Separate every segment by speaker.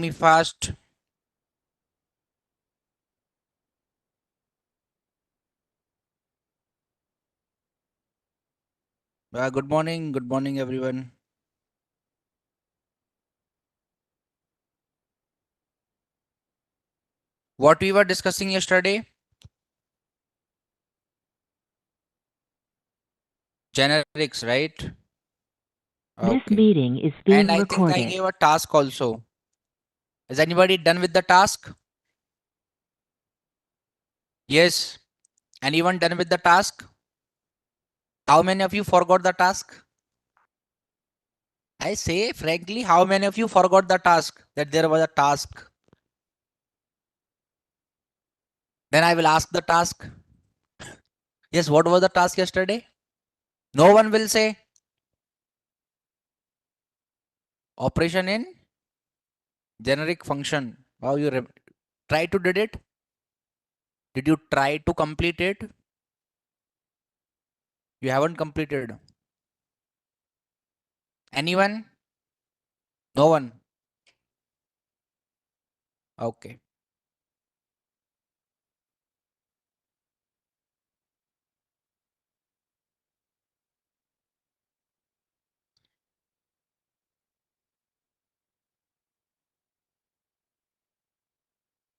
Speaker 1: me fast. Good morning, everyone. What we were discussing yesterday? Generics, right?
Speaker 2: This
Speaker 1: Okay.
Speaker 2: meeting is
Speaker 1: And
Speaker 2: being
Speaker 1: I think I
Speaker 2: recorded.
Speaker 1: gave a task also. Is anybody done with the task? Yes. Anyone done with the task? How many of you forgot the task? I say frankly, how many of you forgot the task? That there was a task. Then I will ask the task. Yes, what was the task yesterday? No one will say operation in generic function. How you try to did it? Did you try to complete it? You haven't completed. Anyone? No one. Okay.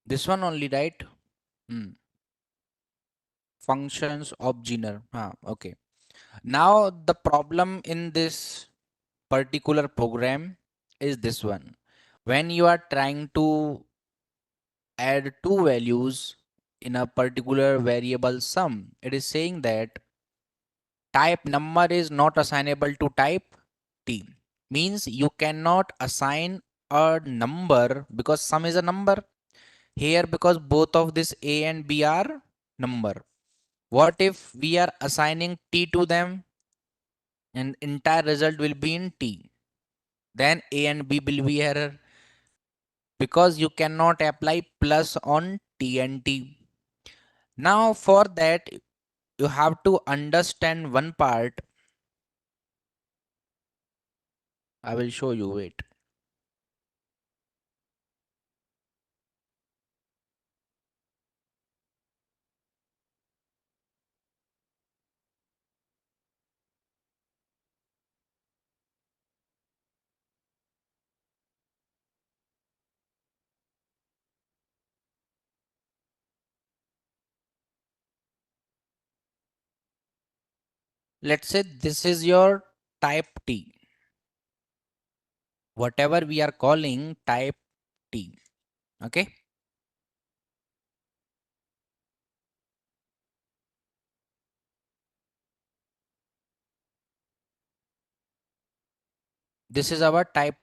Speaker 1: This one only, right? Hmm. Functions of genre. Okay. Now the problem in this particular program is this one. When you are trying to add two values in a particular variable sum, it is saying that type number is not assignable to type t. Means you cannot assign a number because sum is a number. Here because both of this a and b are number. What if we are assigning t to them and entire result will be in t? Then a and b will be error because you cannot apply plus on t and t. Now for that you have to understand one part. I will show you. Wait. Let's say this is your type t. Whatever we are calling type t. Okay. This is our type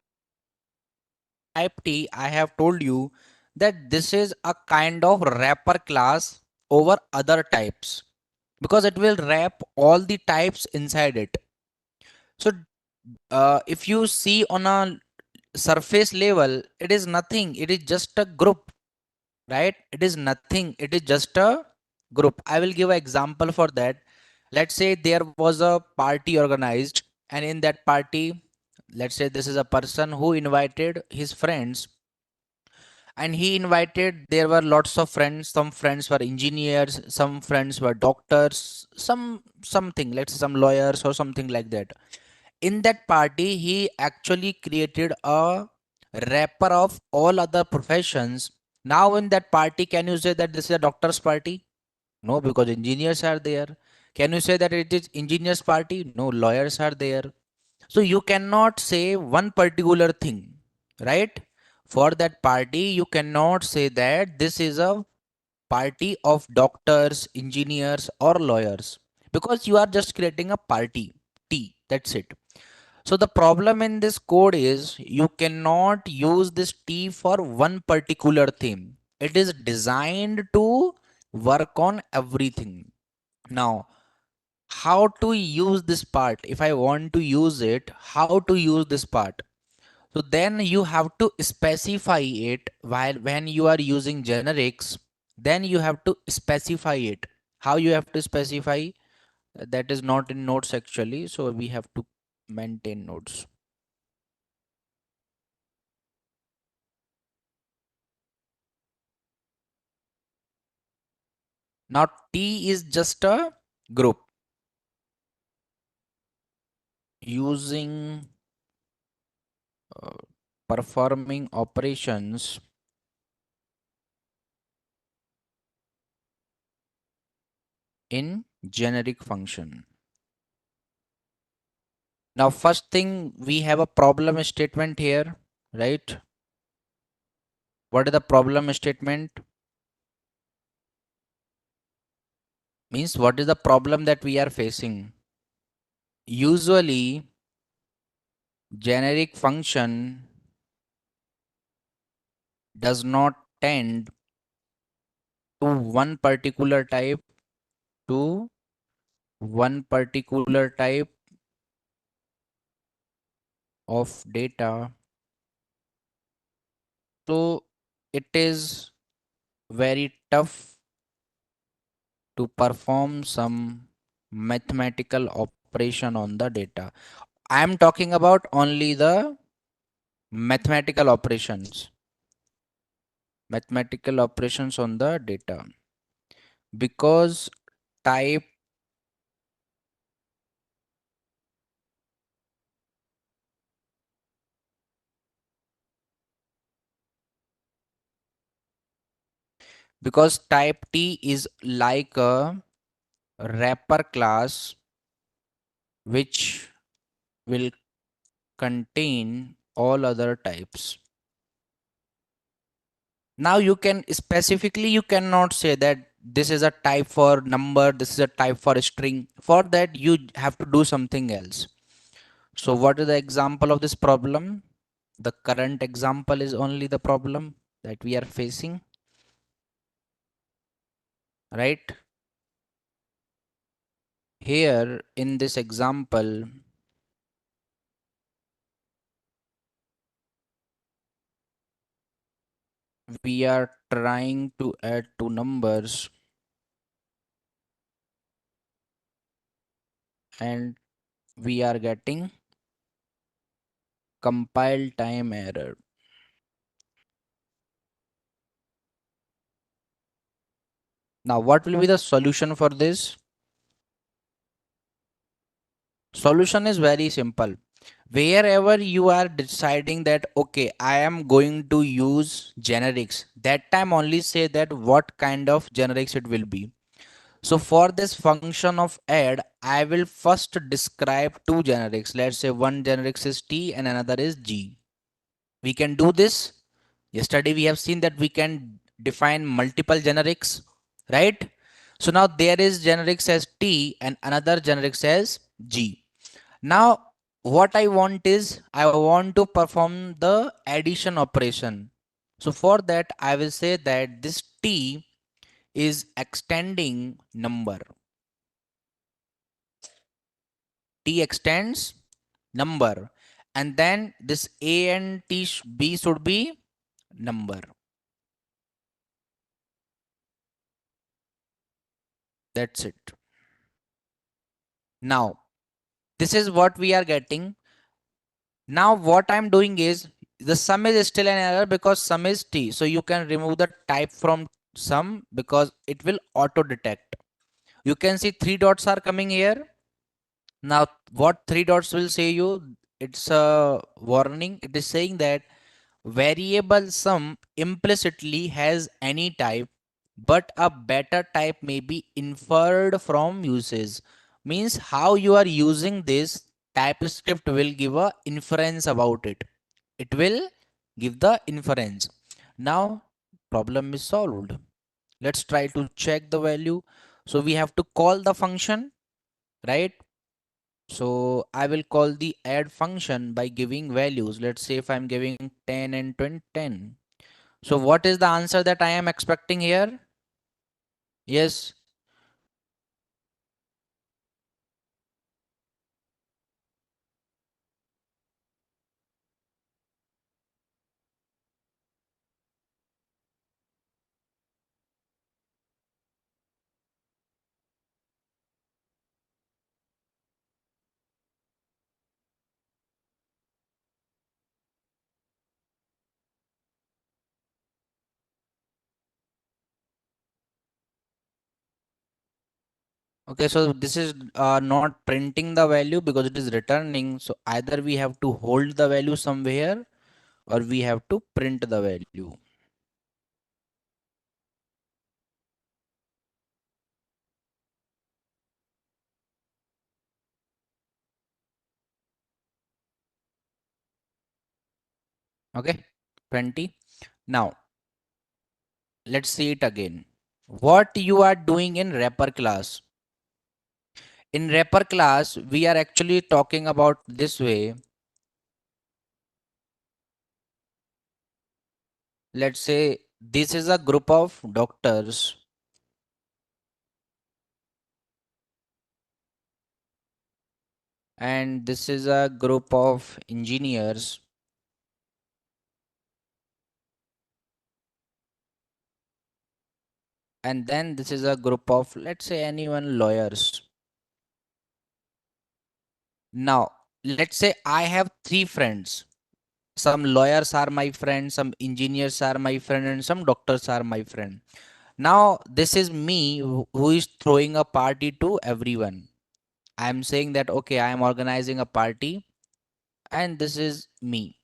Speaker 1: T. I have told you that this is a kind of wrapper class over other types because it will wrap all the types inside it. So if you see on a surface level, it is nothing. It is just a group, right? It is nothing. It is just a group. I will give an example for that. Let's say there was a party organized, and in that party, let's say this is a person who invited his friends, and he invited, there were lots of friends. Some friends were engineers, some friends were doctors, something, let's say some lawyers or something like that. In that party he actually created a wrapper of all other professions. Now in that party, can you say that this is a doctor's party? No, because engineers are there. Can you say that it is engineers party? No, lawyers are there. So you cannot say one particular thing, right? For that party, you cannot say that this is a party of doctors, engineers, or lawyers because you are just creating a party. T. That's it. So the problem in this code is you cannot use this T for one particular theme. It is designed to work on everything. Now, how to use this part? If I want to use it, how to use this part? So then you have to specify it while when you are using generics, then you have to specify it. How you have to specify? That is not in notes actually, so we have to maintain notes. Now T is just a group using uh, performing operations in generic function. Now first thing, we have a problem statement here, right? What is the problem statement? Means what is the problem that we are facing? Usually generic function does not tend to to one particular type of data. So it is very tough to perform some mathematical operation on the data. I am talking about only the mathematical operations, mathematical operations on the data, because type because type T is like a wrapper class which will contain all other types. Now you can specifically, you cannot say that this is a type for number, this is a type for string. For that you have to do something else. So what is the example of this problem? The current example is only the problem that we are facing, right? Here in this example, we are trying to add two numbers and we are getting compile time error. Now what will be the solution for this? Solution is very simple. Wherever you are deciding that okay, I am going to use generics, that time only say that what kind of generics it will be. So for this function of add, I will first describe two generics. Let's say one generics is T and another is G. We can do this. Yesterday we have seen that we can define multiple generics, right? So now there is generics as T and another generics as G. Now what I want is I want to perform the addition operation. So for that I will say that this T is extending number. T extends number, and then this A and B should be number. That's it. Now this is what we are getting. Now what I'm doing is the sum is still an error because sum is T. So you can remove the type from sum because it will auto detect. You can see three dots are coming here. Now what three dots will say you? It's a warning. It is saying that variable sum implicitly has any type, but a better type may be inferred from usage. Means how you are using this TypeScript will give a inference about it. It will give the inference. Now problem is solved. Let's try to check the value. So we have to call the function, right? So I will call the add function by giving values. Let's say if I'm giving 10 and 20, 10. So what is the answer that I am expecting here? Yes. Okay, so this is not printing the value because it is returning. So either we have to hold the value somewhere or we have to print the value. Okay, 20. Now let's see it again. What you are doing in wrapper class? In wrapper class, we are actually talking about this way. Let's say this is a group of doctors and this is a group of engineers and then this is a group of, let's say, anyone lawyers. Now let's say I have three friends. Some lawyers are my friend, some engineers are my friend, and some doctors are my friend. Now this is me who is throwing a party to everyone. I am saying that okay, I am organizing a party and this is me,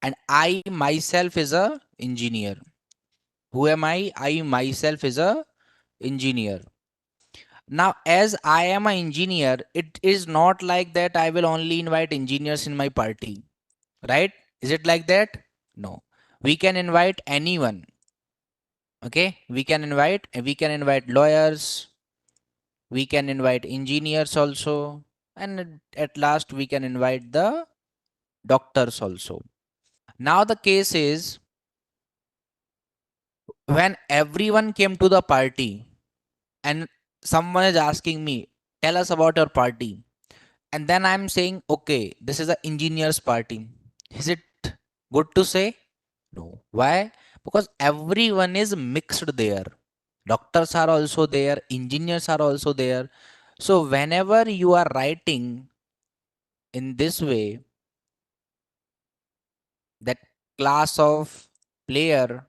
Speaker 1: and I myself is a engineer. Who am I myself is a engineer. Now as I am an engineer, it is not like that I will only invite engineers in my party, right? Is it like that? No, we can invite anyone. Okay, we can invite lawyers, we can invite engineers also, and at last we can invite the doctors also. Now the case is, when everyone came to the party and someone is asking me, tell us about your party, and then I'm saying okay, this is the engineers party, is it good to say? No. Why? Because everyone is mixed there. Doctors are also there, engineers are also there. So whenever you are writing in this way, that class of player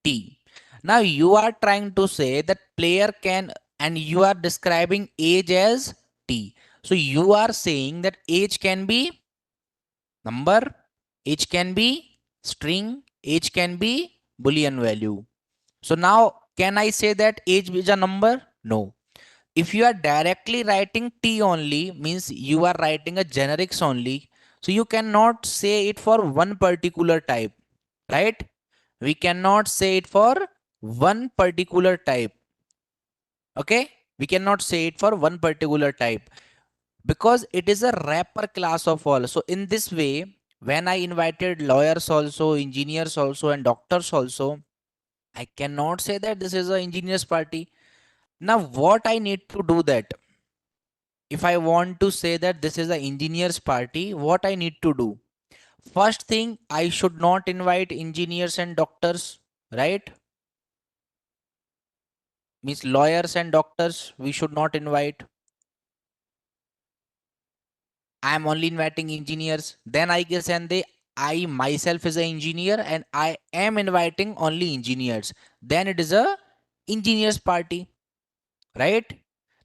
Speaker 1: T, now you are trying to say that player can, and you are describing age as T. So you are saying that age can be number, age can be string, age can be boolean value. So now can I say that age is a number? No. If you are directly writing T only, means you are writing a generics only. So you cannot say it for one particular type, right? We cannot say it for one particular type. Okay? We cannot say it for one particular type because it is a wrapper class of all. So in this way, when I invited lawyers also, engineers also, and doctors also, I cannot say that this is an engineers party. Now, what I need to do that, if I want to say that this is an engineers party, what I need to do? First thing, I should not invite engineers and doctors, right? Means lawyers and doctors, we should not invite. I am only inviting engineers. Then I guess, and they, I myself is an engineer and I am inviting only engineers. Then it is a engineers party, right?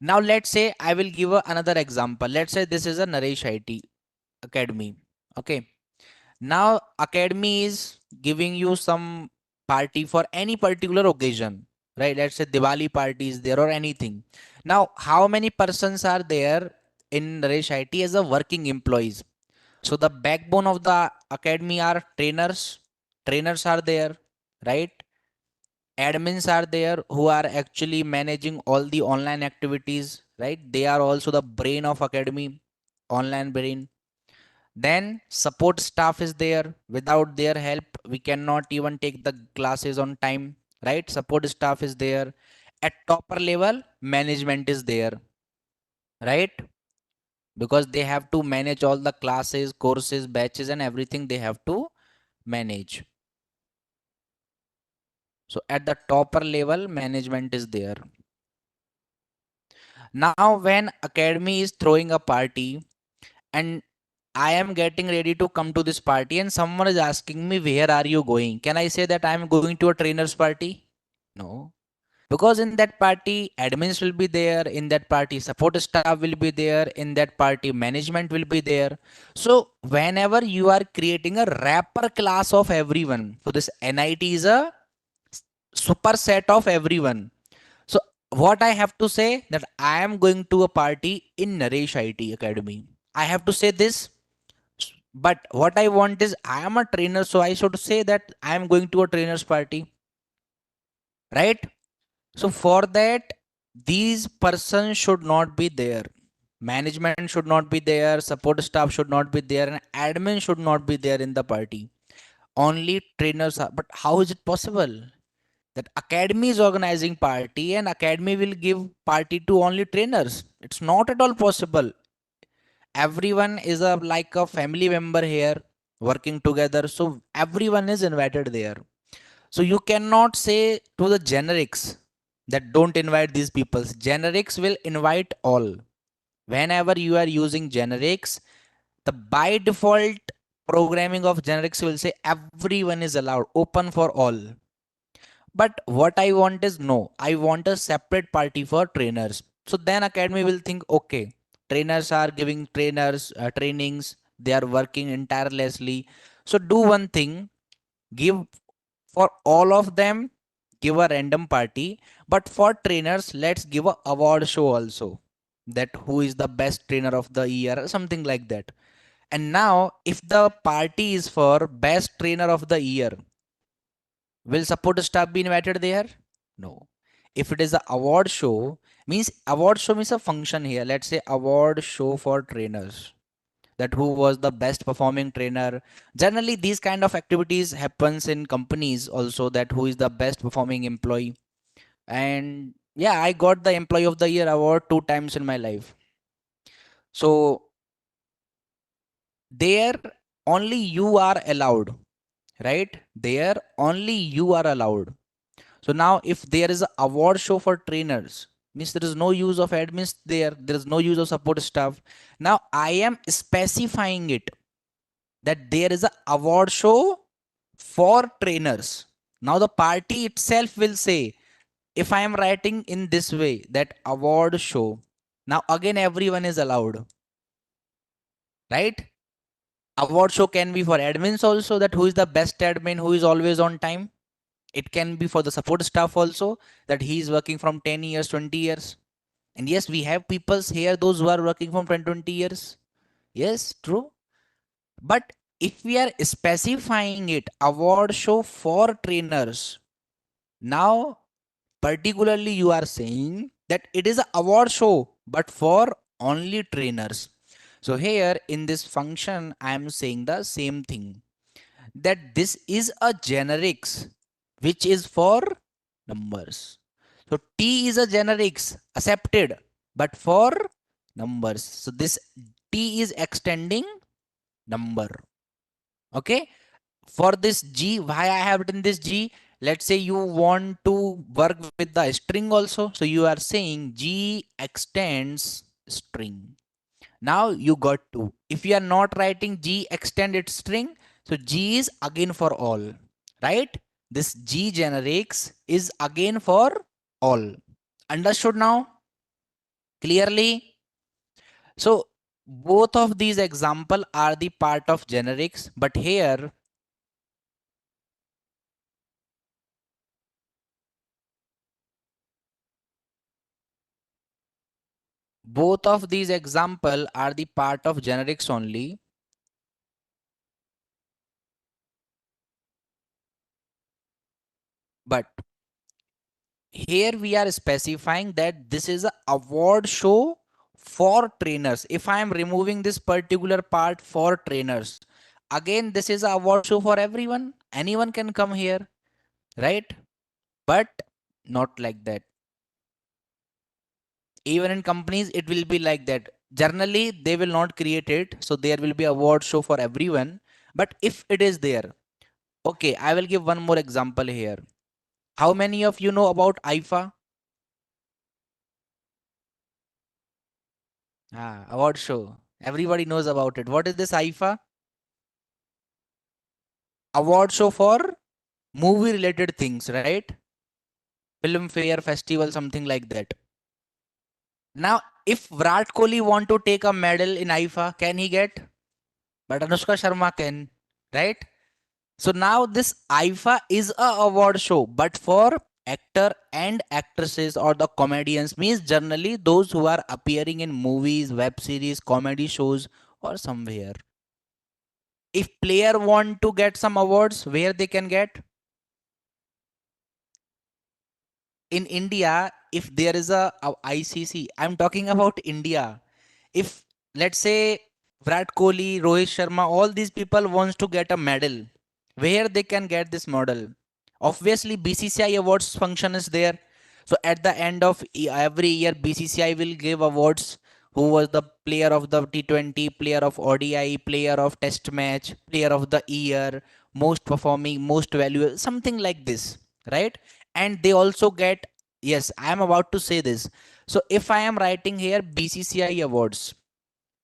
Speaker 1: Now let's say I will give another example. Let's say this is a Naresh IT Academy. Okay. Now Academy is giving you some party for any particular occasion, right? Let's say Diwali party is there or anything. Now, how many persons are there in Naresh IT as a working employees? So the backbone of the academy are trainers. Trainers are there, right? Admins are there who are actually managing all the online activities, right? They are also the brain of academy, online brain. Then support staff is there. Without their help, we cannot even take the classes on time, right? Support staff is there. At topper level, management is there, right? Because they have to manage all the classes, courses, batches, and everything they have to manage. So at the topper level, management is there. Now, when academy is throwing a party and I am getting ready to come to this party and someone is asking me, where are you going? Can I say that I am going to a trainer's party? No, because in that party admins will be there, in that party support staff will be there, in that party management will be there. So whenever you are creating a wrapper class of everyone, so this NIT is a superset of everyone. So what I have to say that I am going to a party in Naresh IT Academy, I have to say this. But what I want is I am a trainer, so I should say that I am going to a trainer's party, right? So for that, these persons should not be there. Management should not be there, support staff should not be there, and admin should not be there in the party. Only trainers are. But how is it possible that academy is organizing party and academy will give party to only trainers? It's not at all possible. Everyone is a like a family member here working together, so everyone is invited there. So you cannot say to the generics that don't invite these people. Generics will invite all. Whenever you are using generics, the by default programming of generics will say everyone is allowed, open for all. But what I want is no, I want a separate party for trainers. So then academy will think, okay, trainers are giving trainers trainings, they are working tirelessly. So do one thing, give for all of them, give a random party. But for trainers, let's give a award show also. That who is the best trainer of the year, or something like that. And now, if the party is for best trainer of the year, will support staff be invited there? No. If it is a award show, means award show means a function here. Let's say award show for trainers. That who was the best performing trainer. Generally, these kind of activities happens in companies also. That who is the best performing employee. And yeah, I got the employee of the year award 2 times in my life. So there only you are allowed, right? There only you are allowed. So now if there is an award show for trainers, means there is no use of admins there, there is no use of support staff. Now I am specifying it that there is an award show for trainers. Now the party itself will say, if I am writing in this way that award show, now again everyone is allowed, right? Award show can be for admins also, that who is the best admin who is always on time. It can be for the support staff also, that he is working from 10 years, 20 years. And yes, we have peoples here, those who are working from 10, 20 years. Yes, true. But if we are specifying it, award show for trainers, now particularly you are saying that it is an award show, but for only trainers. So here in this function, I am saying the same thing, that this is a generics which is for numbers. So T is a generics accepted, but for numbers. So this T is extending number. Okay. For this G, why I have written this G? Let's say you want to work with the string also. So you are saying G extends string. Now you got two. If you are not writing G extended string, so G is again for all, right? This G generics is again for all. Understood now? Clearly? So both of these example are the part of generics, but here both of these example are the part of generics only, but here we are specifying that this is a award show for trainers. If I am removing this particular part for trainers, again this is a award show for everyone, anyone can come here, right? But not like that. Even in companies it will be like that. Generally they will not create it, so there will be award show for everyone. But if it is there, okay, I will give one more example here. How many of you know about IFA? Award show. Everybody knows about it. What is this IFA? Award show for movie related things, right? Film fair festival, something like that. Now, if Virat Kohli want to take a medal in IFA, can he get? But Anushka Sharma can, right? So now this IFA is a award show, but for actor and actresses or the comedians, means generally those who are appearing in movies, web series, comedy shows, or somewhere. If player want to get some awards, where they can get? In India, if there is a ICC, I'm talking about India. If let's say Virat Kohli, Rohit Sharma, all these people wants to get a medal, where they can get this medal? Obviously, BCCI awards function is there. So at the end of every year, BCCI will give awards. Who was the player of the T20, player of ODI, player of Test match, player of the year, most performing, most valuable, something like this, right? And they also get, yes, I am about to say this. So if I am writing here BCCI awards,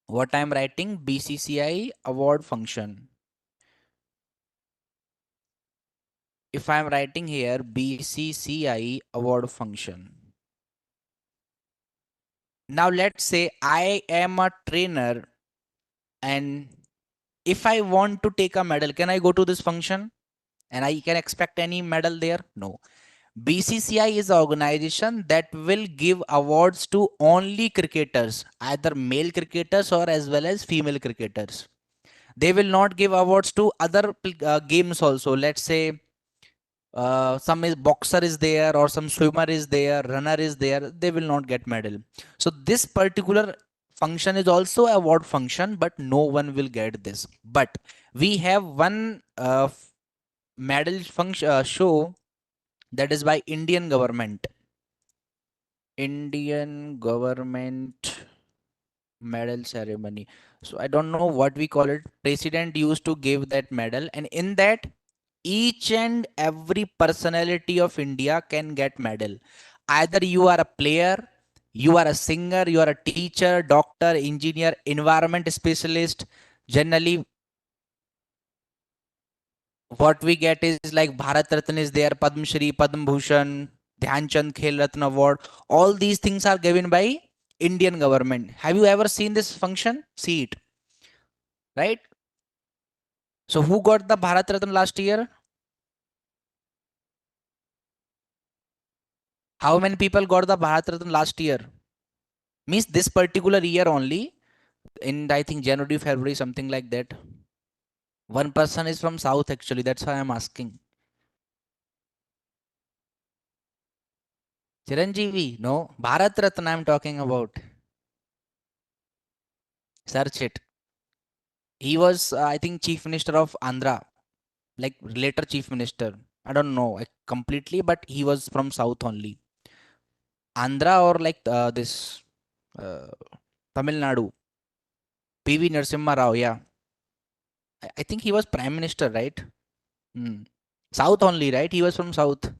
Speaker 1: what I am writing, BCCI award function. If I am writing here BCCI award function. Now let's say I am a trainer, and if I want to take a medal, can I go to this function and I can expect any medal there? No. BCCI is an organization that will give awards to only cricketers, either male cricketers or as well as female cricketers. They will not give awards to other games also. Let's say some is boxer is there, or some swimmer is there, runner is there. They will not get medal. So this particular function is also a award function, but no one will get this. But we have one medal function show, that is by Indian government. Indian government medal ceremony. So I don't know what we call it. President used to give that medal, and in that, each and every personality of India can get medal. Either you are a player, you are a singer, you are a teacher, doctor, engineer, environment specialist. Generally, what we get is like Bharat Ratna is there, Padma Shri, Padma Bhushan, Dhyan Chand Khel Ratna Award. All these things are given by Indian government. Have you ever seen this function? See it, right? So who got the Bharat Ratna last year? How many people got the Bharat Ratna last year? Means this particular year only, in I think January, February, something like that. One person is from South actually. That's why I'm asking. Chiranjeevi, no. Bharat Ratna I'm talking about. Search it. He was, I think, Chief Minister of Andhra, like later Chief Minister. I don't know completely, but he was from South only. Andhra or like this uh, Tamil Nadu. PV Narasimha Rao, yeah. I think he was Prime Minister, right? Hmm. South only, right? He was from South.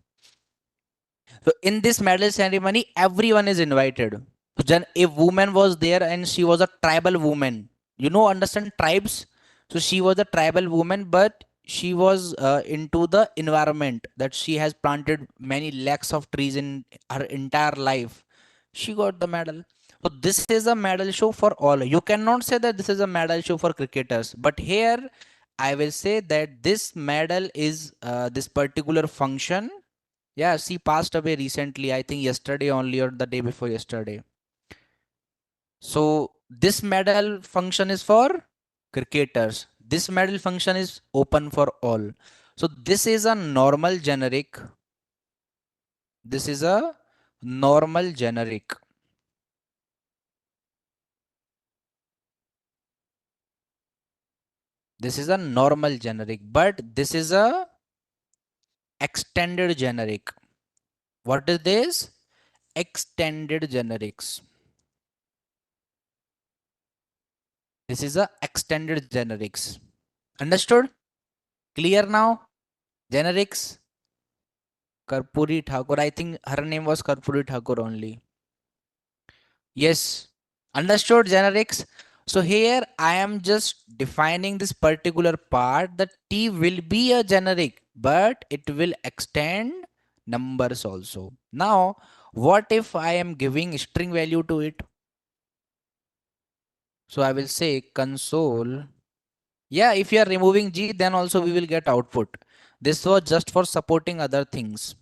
Speaker 1: So in this medal ceremony, everyone is invited. So then a woman was there and she was a tribal woman. You know, understand tribes? So she was a tribal woman, but she was into the environment, that she has planted many lakhs of trees in her entire life. She got the medal. So this is a medal show for all. You cannot say that this is a medal show for cricketers. But here I will say that this medal is this particular function. Yeah, she passed away recently, I think yesterday only or the day before yesterday. So this medal function is for cricketers. This medal function is open for all. So this is a normal generic. This is a normal generic. This is a normal generic, but this is a extended generic. What is this? Extended generics. This is a extended generics. Understood? Clear now? Generics. Karpuri Thakur. I think her name was Karpuri Thakur only. Yes. Understood, generics. So here I am just defining this particular part that T will be a generic, but it will extend numbers also. Now, what if I am giving string value to it? So I will say console. Yeah, if you are removing G, then also we will get output. This was just for supporting other things.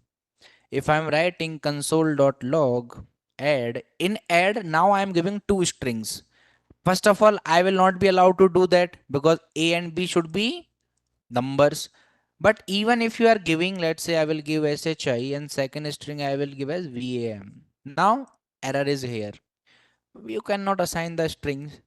Speaker 1: If I'm writing console.log add, in add, now I am giving two strings. First of all, I will not be allowed to do that because A and B should be numbers. But even if you are giving, let's say I will give SHI and second string I will give as VAM. Now error is here. You cannot assign the strings.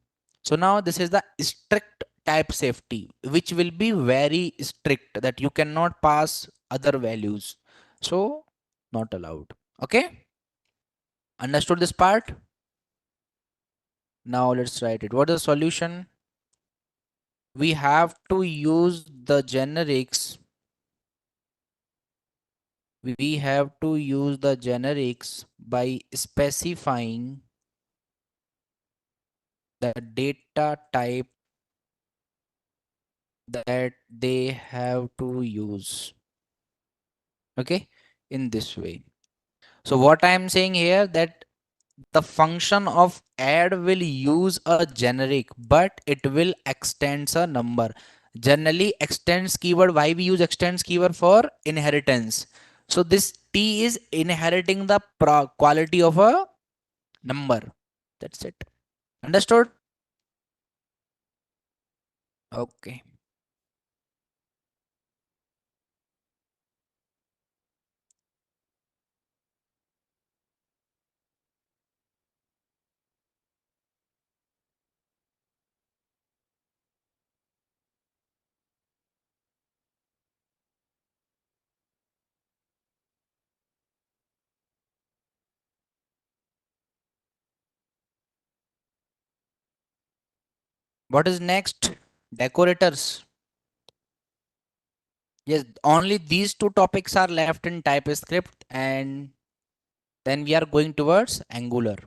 Speaker 1: So now this is the strict type safety, which will be very strict that you cannot pass other values. So not allowed. Okay. Understood this part? Now let's write it. What is the solution? We have to use the generics. We have to use the generics by specifying the data type that they have to use. Okay, in this way. So what I am saying here that the function of add will use a generic, but it will extends a number. Generally extends keyword, why we use extends keyword? For inheritance. So this T is inheriting the quality of a number. That's it. Understood? Okay. What is next? Decorators. Yes, only these two topics are left in TypeScript, and then we are going towards Angular.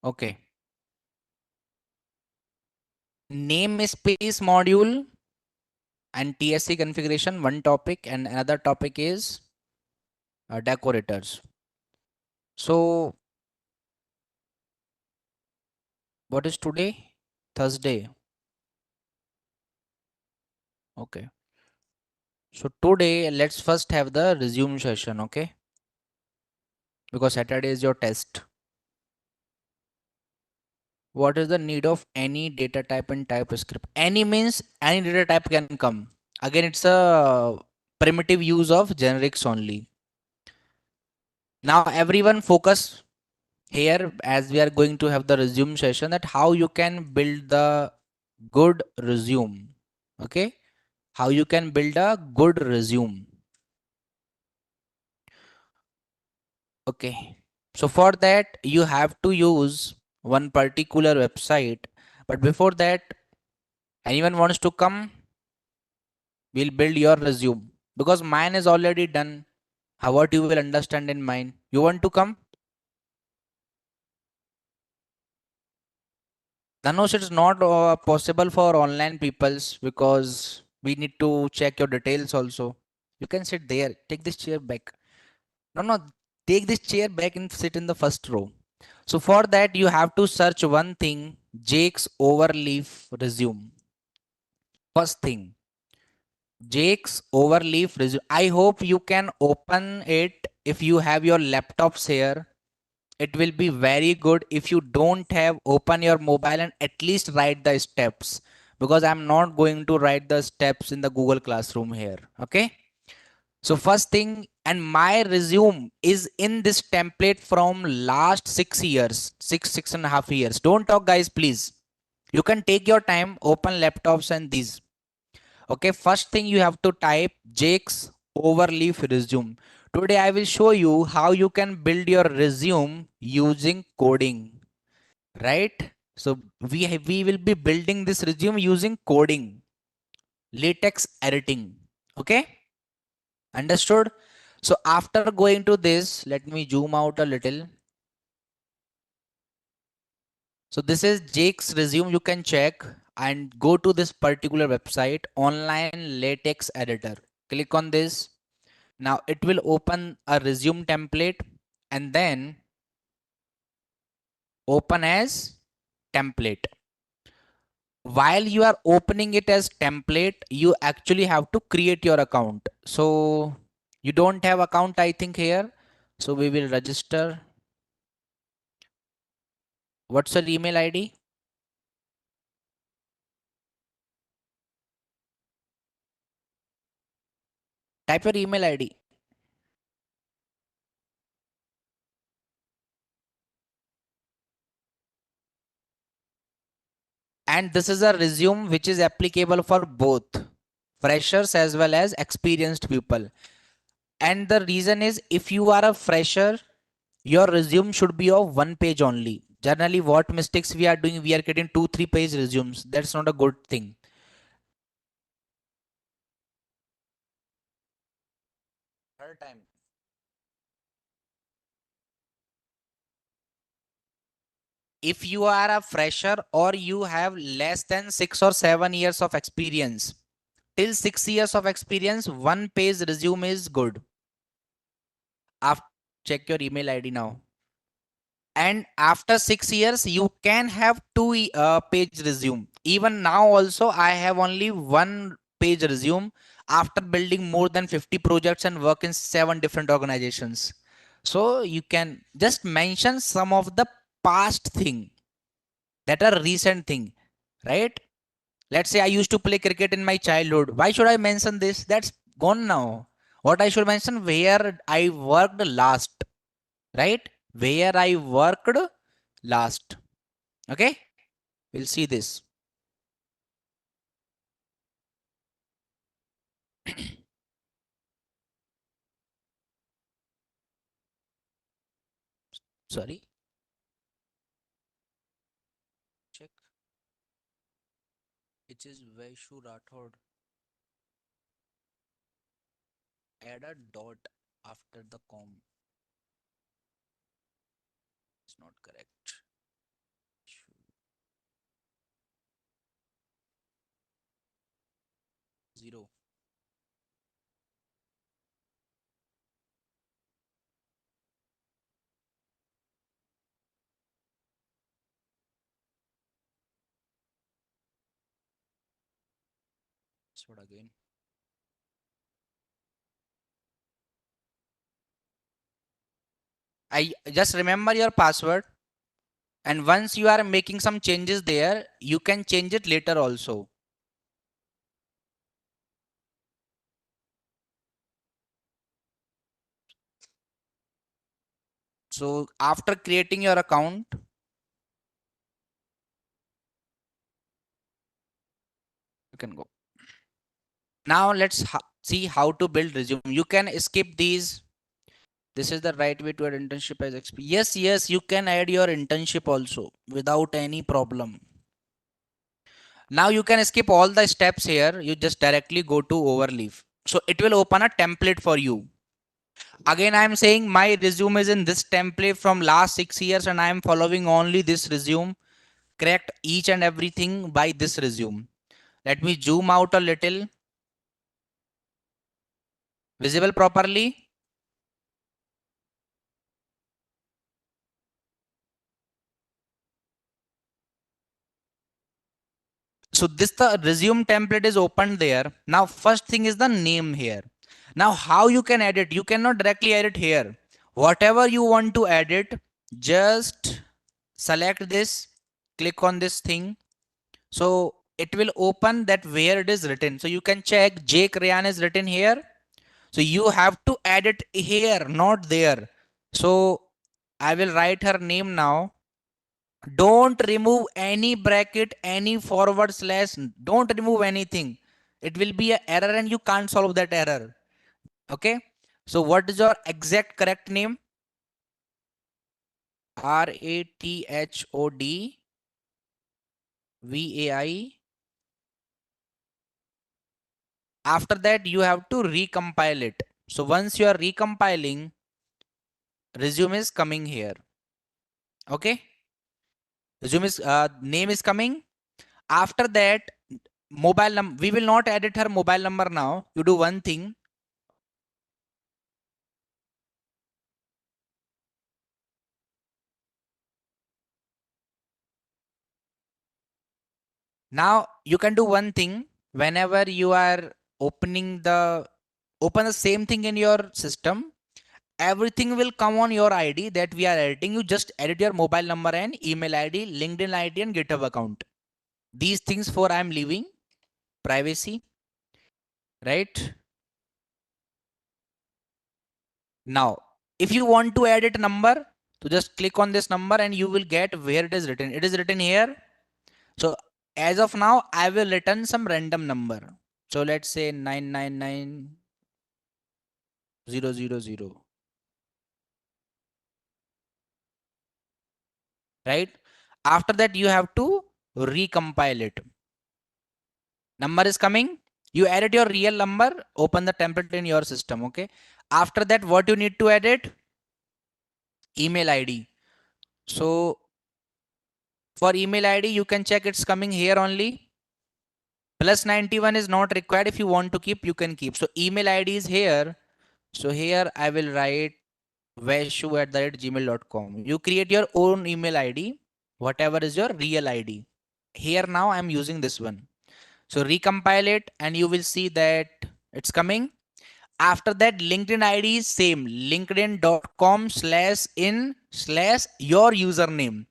Speaker 1: Okay. Namespace module and TSC configuration, one topic, and another topic is decorators. So what is today? Thursday. Okay. So today let's first have the resume session, okay? Because Saturday is your test. What is the need of any data type in TypeScript? Any means any data type can come. Again, it's a primitive use of generics only. Now everyone focus here as we are going to have the resume session, that how you can build the good resume. Okay, how you can build a good resume. Okay, so for that you have to use one particular website, but before that, anyone wants to come, we'll build your resume because mine is already done. How what you will understand in mine? You want to come? Dhanush, it's not possible for online peoples because we need to check your details also. You can sit there. Take this chair back. No, no. Take this chair back and sit in the first row. So for that, you have to search one thing: Jake's Overleaf resume. First thing, Jake's Overleaf resume. I hope you can open it if you have your laptops here. It will be very good if you don't have, open your mobile and at least write the steps, because I'm not going to write the steps in the Google Classroom here. Okay. So first thing, and my resume is in this template from last 6 years, 6.5 years. Don't talk, guys, please. You can take your time, open laptops and these. Okay, first thing you have to type Jake's Overleaf resume. Today I will show you how you can build your resume using coding, right? So we will be building this resume using coding, latex editing. Okay, understood? So after going to this, let me zoom out a little. So this is Jake's resume. You can check and go to this particular website, online latex editor. Click on this. Now it will open a resume template and then open as template. While you are opening it as template, you actually have to create your account. So you don't have account, I think, here. So we will register. What's your email ID? Type your email ID. And this is a resume which is applicable for both freshers as well as experienced people. And the reason is, if you are a fresher, your resume should be of one page only. Generally, what mistakes we are doing, we are getting 2-3 page resumes. That's not a good thing. Third time. If you are a fresher or you have less than 6 or 7 years of experience, till 6 years of experience, one page resume is good. After, check your email ID now. And after 6 years, you can have two page resume. Even now, also, I have only one page resume after building more than 50 projects and work in 7 different organizations. So you can just mention some of the past thing that are recent thing, right? Let's say I used to play cricket in my childhood. Why should I mention this? That's gone now. What I should mention, where I worked last, right? Where I worked last. Okay, we'll see this. Sorry, check. It is Vaishu Rathod. Add a dot after the com. It's not correct. 0. Password again. I just remember your password, and once you are making some changes there, you can change it later also. So after creating your account, you can go. Now let's see how to build resume. You can skip these. This is the right way to add internship as experience. Yes, yes, you can add your internship also without any problem. Now you can skip all the steps here. You just directly go to Overleaf. So it will open a template for you. Again, I am saying my resume is in this template from last 6 years and I am following only this resume. Correct each and everything by this resume. Let me zoom out a little. Visible properly? So this the resume template is opened there. Now first thing is the name here. Now how you can edit? You cannot directly edit here. Whatever you want to edit, just select this, click on this thing. So it will open that where it is written. So you can check Jake Ryan is written here. So you have to add it here, not there. So I will write her name now. Don't remove any bracket, any forward slash. Don't remove anything. It will be an error and you can't solve that error. Okay. So what is your exact correct name? Rathodvai. After that, you have to recompile it. So once you are recompiling, resume is coming here. Okay. Resume is name is coming. After that, mobile number. We will not edit her mobile number now. You do one thing. Now you can do one thing. Whenever you are open the same thing in your system, everything will come on your ID that we are editing. You just edit your mobile number and email ID, LinkedIn ID, and GitHub account. These things for I'm leaving privacy, right? Now, if you want to edit a number, so just click on this number and you will get where it is written. It is written here. So as of now, I will return some random number. So let's say 999000, right? After that, you have to recompile it. Number is coming. You edit your real number, open the template in your system. Okay. After that, what you need to edit? Email ID. So for email ID, you can check it's coming here only. Plus 91 is not required. If you want to keep, you can keep. So email ID is here. So here I will write vaishu@gmail.com. You create your own email ID, whatever is your real ID. Here now I'm using this one. So recompile it and you will see that it's coming. After that, LinkedIn ID is same, linkedin.com/in/your username.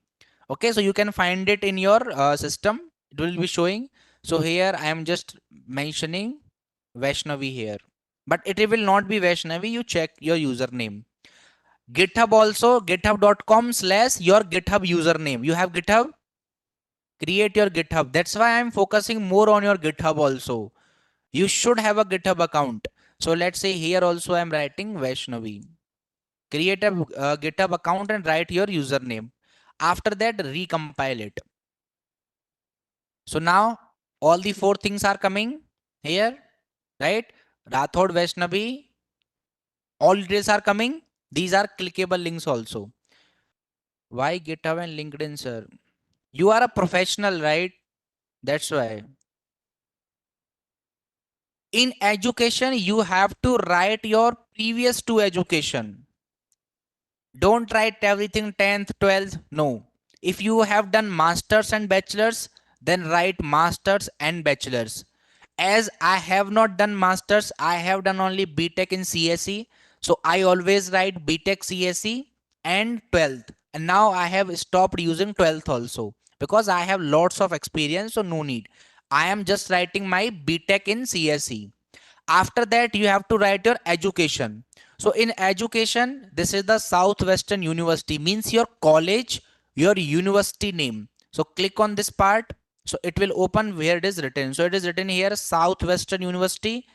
Speaker 1: Okay, so you can find it in your system. It will be showing. So here I am just mentioning Vaishnavi here, but it will not be Vaishnavi. You check your username. GitHub also, github.com/your GitHub username. You have GitHub, create your GitHub. That's why I'm focusing more on your GitHub also. You should have a GitHub account. So let's say here also I'm writing Vaishnavi. Create a GitHub account and write your username. After that, recompile it. So now all the four things are coming here, right? Rathod Vaishnavi, all details are coming. These are clickable links also. Why GitHub and LinkedIn, sir? You are a professional, right? That's why. In education, you have to write your previous to education. Don't write everything 10th, 12th. No. If you have done masters and bachelors, then write masters and bachelors. As I have not done masters, I have done only BTech in CSE. So I always write BTech CSE and 12th. And now I have stopped using 12th also because I have lots of experience. So no need. I am just writing my BTech in CSE. After that, you have to write your education. So in education, this is the Southwestern University, means your college, your university name. So click on this part. So it will open where it is written. So it is written here Southwestern University.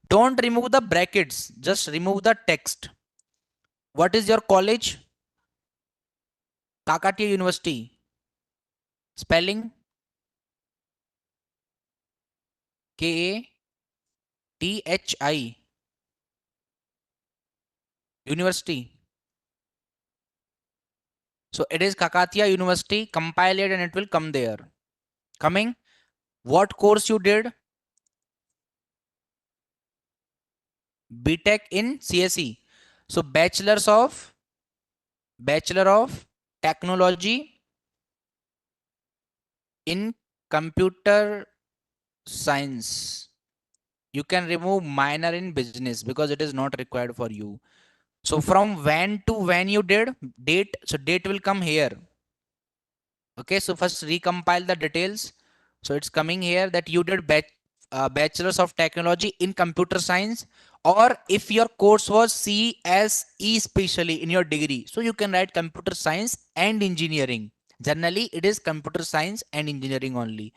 Speaker 1: Don't remove the brackets, just remove the text. What is your college? Kakatiya University. Spelling Kathi University. So it is Kakatiya University. Compile it and it will come there. Coming. What course you did? BTech in CSE. So Bachelor of Technology in Computer Science. You can remove minor in business because it is not required for you. So from when to when you did date. So date will come here. Okay. So first recompile the details. So it's coming here that you did bachelor's of technology in computer science, or if your course was CSE specially in your degree, so you can write computer science and engineering. Generally it is computer science and engineering only.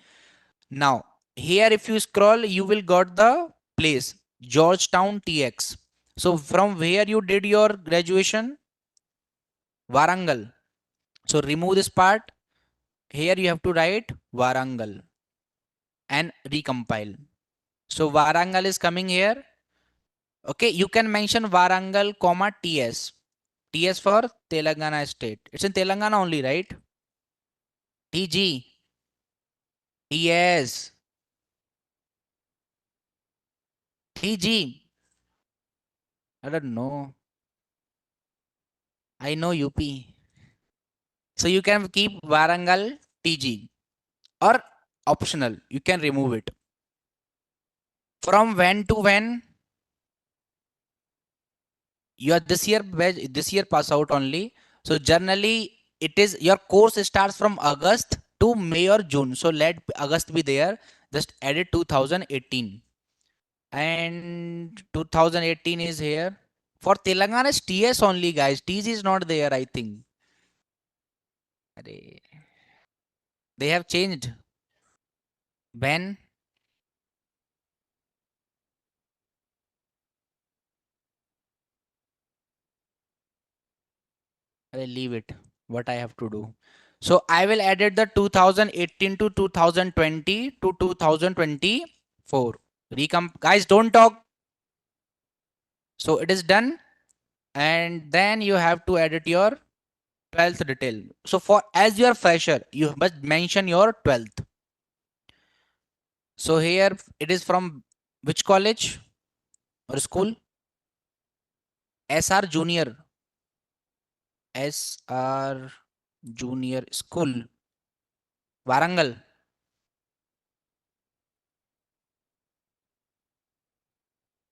Speaker 1: Now here if you scroll, you will got the place Georgetown TX. So from where you did your graduation? Warangal. So remove this part. Here you have to write Warangal and recompile. So Warangal is coming here. Okay, you can mention Warangal, comma TS. TS for Telangana state. It's in Telangana only, right? TG. TS. TG. I don't know. I know UP. So you can keep Warangal TG, or optional. You can remove it. From when to when? You are this year pass out only. So generally it is your course starts from August to May or June, so let August be there, just added 2018, and 2018 is here. For Telangana it's TS only, guys. TG is not there, I think. Arey, they have changed. When? Arey, leave it, what I have to do. So I will added the 2018 to 2020 to 2024. Guys, don't talk. So it is done, and then you have to edit your 12th detail. So for as you are fresher, you must mention your 12th. So here it is from which college or school? SR Junior. SR Junior School, Warangal.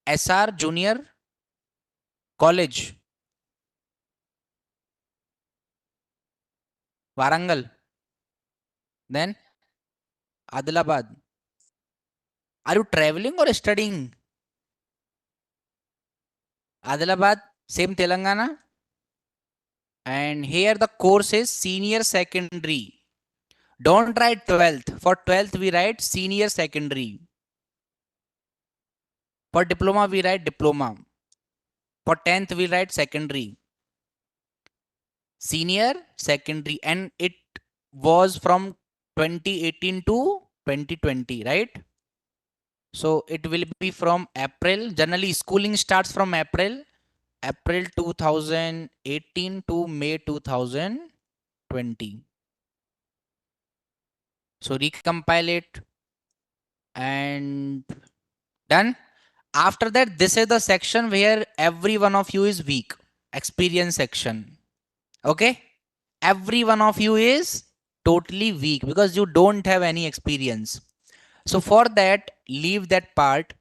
Speaker 1: SR Junior College, Warangal. Then Adilabad. Are you traveling or studying? Adilabad, same Telangana. And here the course is senior secondary. Don't write 12th. For 12th, we write senior secondary. For diploma, we write diploma. For 10th, we write secondary. Senior secondary. And it was from 2018 to 2020, right? So it will be from April. Generally, schooling starts from April 2018 to May 2020. So recompile it and done. After that, this is the section where every one of you is weak. Experience section. Okay? Every one of you is totally weak because you don't have any experience. So for that, leave that part.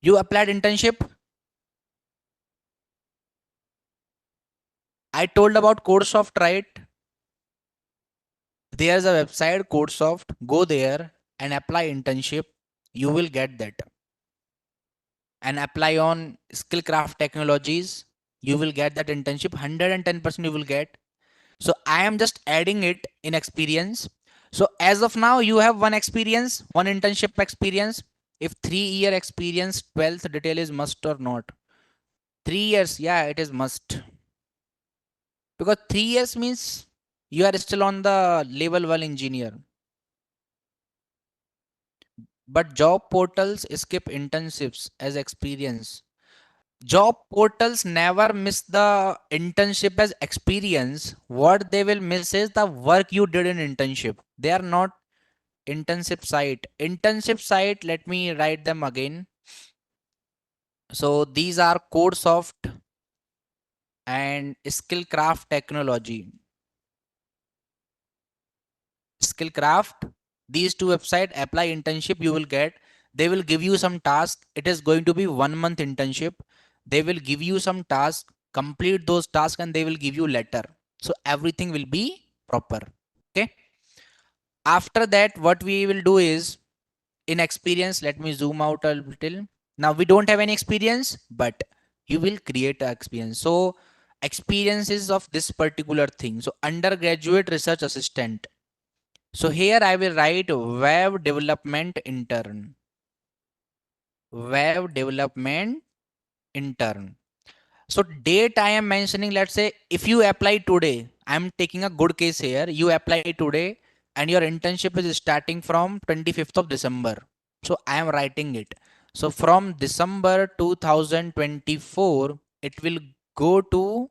Speaker 1: You applied internship. I told about CodeSoft, right? There's a website, CodeSoft. Go there and apply internship. You will get that. And apply on Skillcraft Technologies. You will get that internship. 110% you will get. So I am just adding it in experience. So as of now, you have one experience, one internship experience. If 3 year experience, 12th detail is must or not? 3 years, yeah, it is must. Because 3 years means you are still on the level 1 engineer. But job portals skip internships as experience. Job portals never miss the internship as experience. What they will miss is the work you did in internship. They are not internship site. Internship site, let me write them again. So these are CodeSoft and Skillcraft Technology. Skillcraft, these two website, apply internship, you will get. They will give you some task. It is going to be 1 month internship. They will give you some task, complete those tasks, and they will give you letter. So everything will be proper. Okay. After that, what we will do is, in experience, let me zoom out a little. Now we don't have any experience, but you will create an experience. So experiences of this particular thing. So undergraduate research assistant. So here I will write web development intern. Web development intern. So date I am mentioning, let's say if you apply today, I'm taking a good case here. You apply today and your internship is starting from 25th of December. So I am writing it. So from December 2024, it will go to,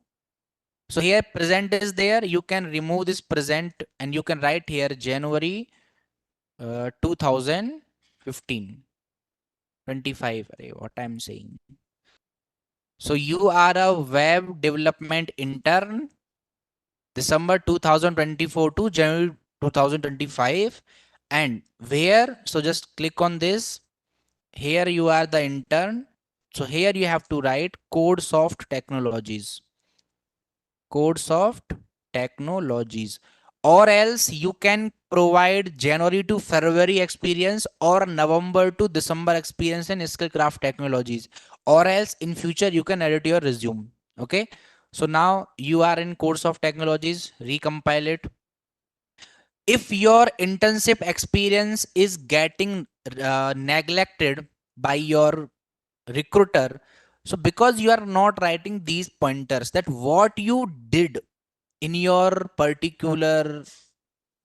Speaker 1: so here present is there. You can remove this present and you can write here January 2015, 25. What I'm saying. So you are a web development intern December 2024 to January 2025. And where? So just click on this. Here you are the intern. So here you have to write CodeSoft Technologies. CodeSoft Technologies. Or else you can provide January to February experience or November to December experience in Skillcraft Technologies. Or else in future you can edit your resume. Okay. So now you are in course of technologies, recompile it. If your internship experience is getting neglected by your recruiter, so because you are not writing these pointers that what you did in your particular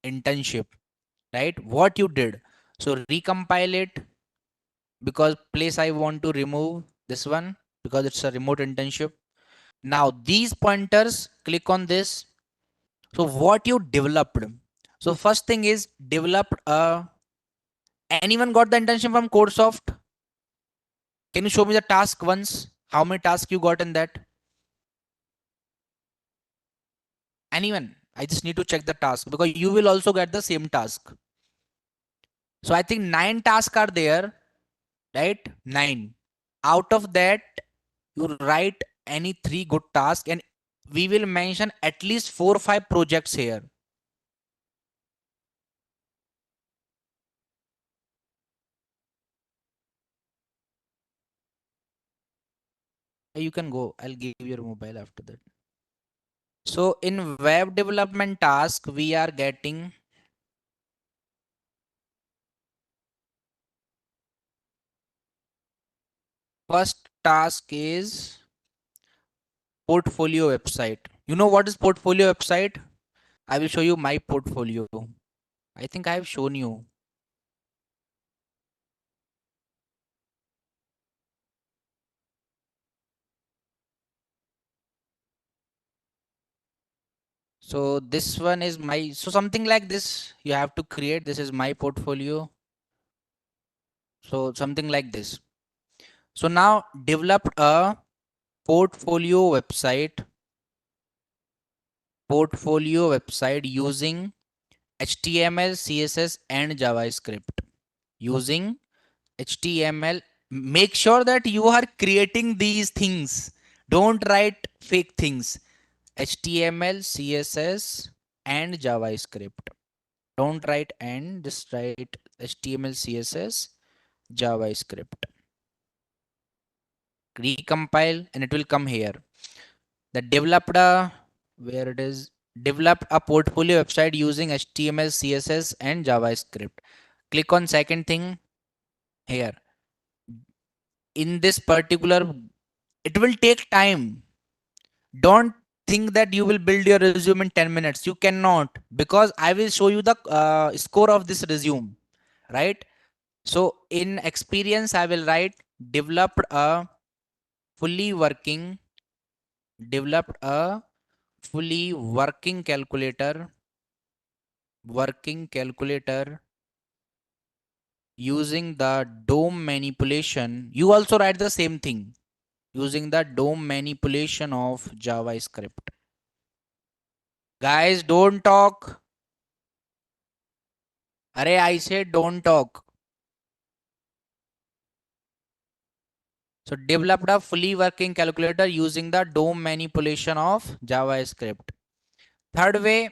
Speaker 1: internship, right? What you did. So recompile it, because place I want to remove this one because it's a remote internship. Now these pointers, click on this. So what you developed. So first thing is developed a, anyone got the internship from Codesoft? Can you show me the task once? How many tasks you got in that? Anyone? I just need to check the task because you will also get the same task. So I think 9 tasks are there, right? 9. Out of that, you write any 3 good tasks and we will mention at least 4 or 5 projects here. You can go. I'll give your mobile after that. So in web development task, we are getting first task is portfolio website. You know what is portfolio website? I will show you my portfolio. I think I have shown you. So this one is my, so something like this you have to create. This is my portfolio. So something like this. So now developed a portfolio website using HTML, CSS and JavaScript. Using HTML. Make sure that you are creating these things. Don't write fake things. HTML, CSS and JavaScript. Don't write and, just write HTML, CSS, JavaScript. Recompile and it will come here. The developed a, where it is, developed a portfolio website using HTML, CSS and JavaScript. Click on second thing here. In this particular, it will take time. Don't think that you will build your resume in 10 minutes. You cannot, because I will show you the score of this resume, right? So in experience, I will write developed a fully working, developed a fully working calculator using the DOM manipulation. You also write the same thing using the DOM manipulation of JavaScript. Guys, don't talk. Array, I said don't talk. So developed a fully working calculator using the DOM manipulation of JavaScript. Third way,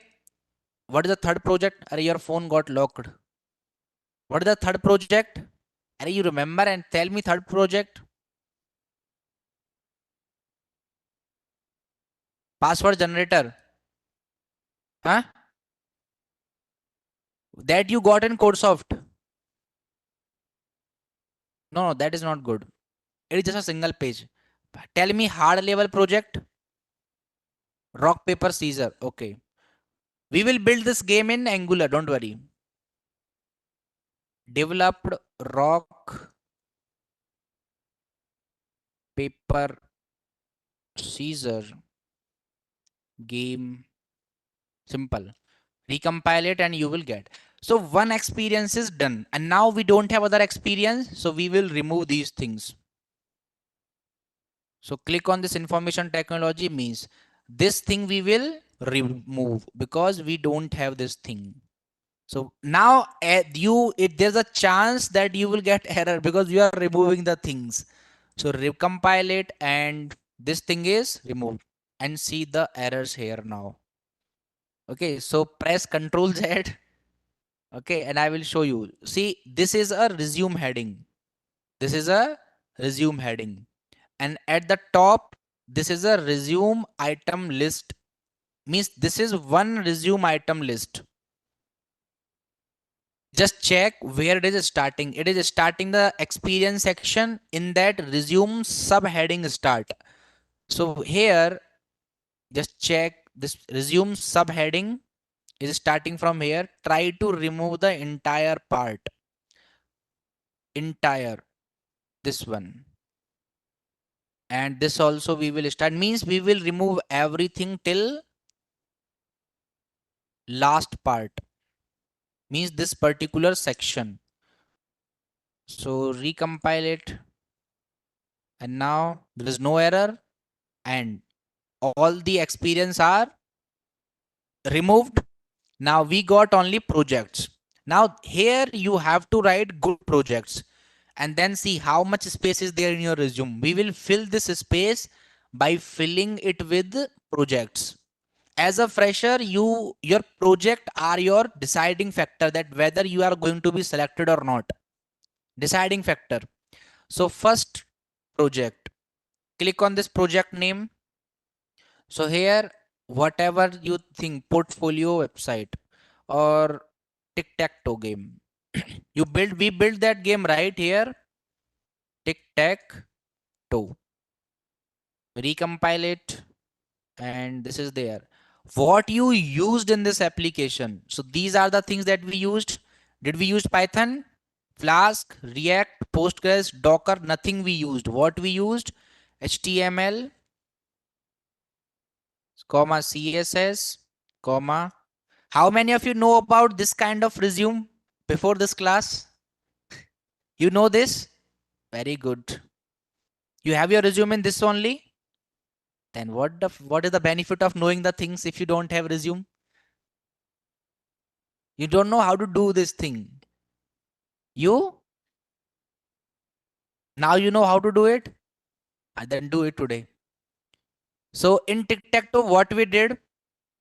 Speaker 1: what is the third project? Are your phone got locked? What is the third project? Are you remember and tell me third project? Password generator. Huh? That you got in Codesoft. No, no, that is not good. It is just a single page. Tell me hard level project. Rock, paper, scissors. Okay. We will build this game in Angular. Don't worry. Developed rock, paper, scissors game. Simple. Recompile it and you will get. So one experience is done. And now we don't have other experience. So we will remove these things. So click on this information technology means this thing we will remove because we don't have this thing. So now there's a chance that you will get error because you are removing the things. So recompile it and this thing is removed and see the errors here now. Okay, so press Ctrl Z. Okay, and I will show you. See, this is a resume heading. This is a resume heading. And at the top, this is a resume item list. Means this is one resume item list. Just check where it is starting. It is starting the experience section in that resume subheading start. So here, just check this resume subheading is starting from here. Try to remove the entire part. Entire. This one. And this also we will start. Means we will remove everything till last part. Means this particular section. So recompile it. And now there is no error. And all the experience are removed. Now we got only projects. Now here you have to write good projects and then see how much space is there in your resume. We will fill this space by filling it with projects. As a fresher, your project are your deciding factor that whether you are going to be selected or not. Deciding factor. So first project, click on this project name. So here, whatever you think, portfolio website or tic-tac-toe game. We build that game right here. Tic-tac-toe. Recompile it. And this is there. What you used in this application. So these are the things that we used. Did we use Python, Flask, React, Postgres, Docker? Nothing we used. What we used? HTML, comma CSS, comma. How many of you know about this kind of resume before this class? You know this? Very good. You have your resume in this only? Then what is the benefit of knowing the things if you don't have resume? You don't know how to do this thing. You now you know how to do it. Then do it today. So in tic-tac-toe, what we did?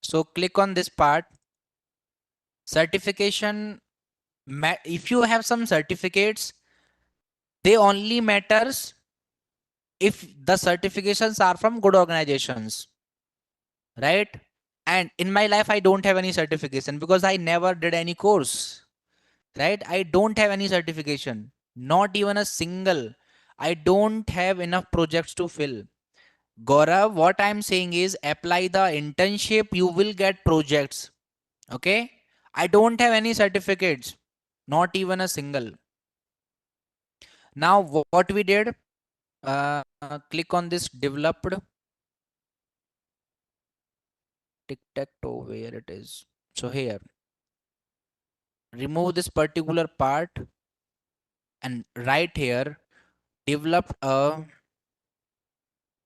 Speaker 1: So click on this part. Certification. If you have some certificates, they only matters if the certifications are from good organizations, right? And in my life, I don't have any certification because I never did any course, right? I don't have any certification, not even a single. I don't have enough projects to fill. Gaurav, what I'm saying is apply the internship, you will get projects. Okay. I don't have any certificates, not even a single. Now, what we did, click on this developed tic-tac-toe, where it is. So here, remove this particular part and right here, developed a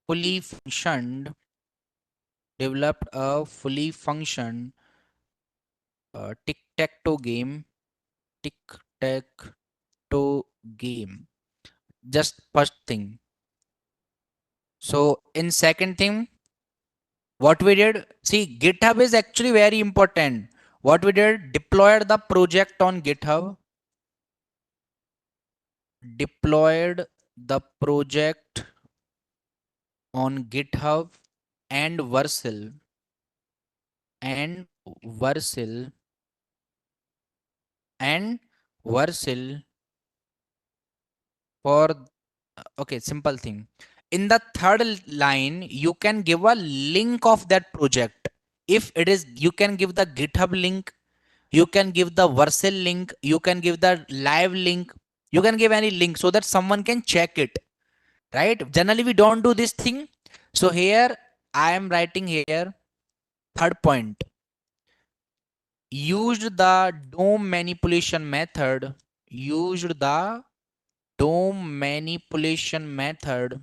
Speaker 1: fully functioned, developed a fully functioned tic-tac-toe game, tic-tac-toe game. Just first thing. So in second thing, what we did, see, GitHub is actually very important. What we did, deployed the project on GitHub, deployed the project on GitHub and Vercel and Vercel and Vercel for okay, simple thing. In the third line, you can give a link of that project. If it is, you can give the GitHub link, you can give the Vercel link, you can give the live link, you can give any link so that someone can check it, right? Generally, we don't do this thing. So here I am writing here, third point, used the DOM manipulation method, used the DOM manipulation method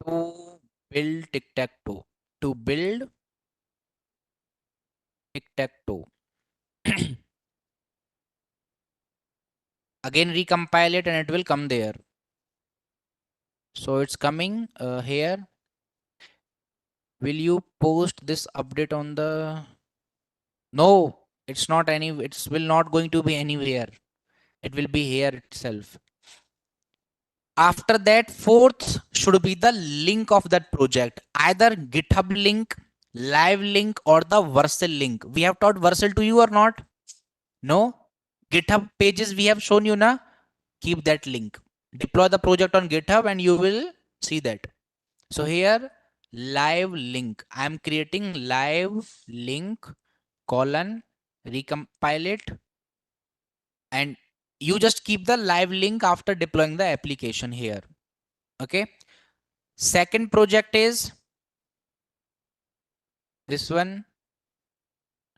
Speaker 1: to build tic-tac-toe, to build tic-tac-toe. Again recompile it and it will come there. So it's coming here. Will you post this update on the, no, it's not any, it's will not going to be anywhere, it will be here itself. After that, fourth should be the link of that project, either GitHub link, live link, or the Vercel link. We have taught Vercel to you or not? No. GitHub pages we have shown you na, keep that link, deploy the project on GitHub and you will see that. So here live link, I am creating live link colon, recompile it, and you just keep the live link after deploying the application here. Okay. Second project is this one.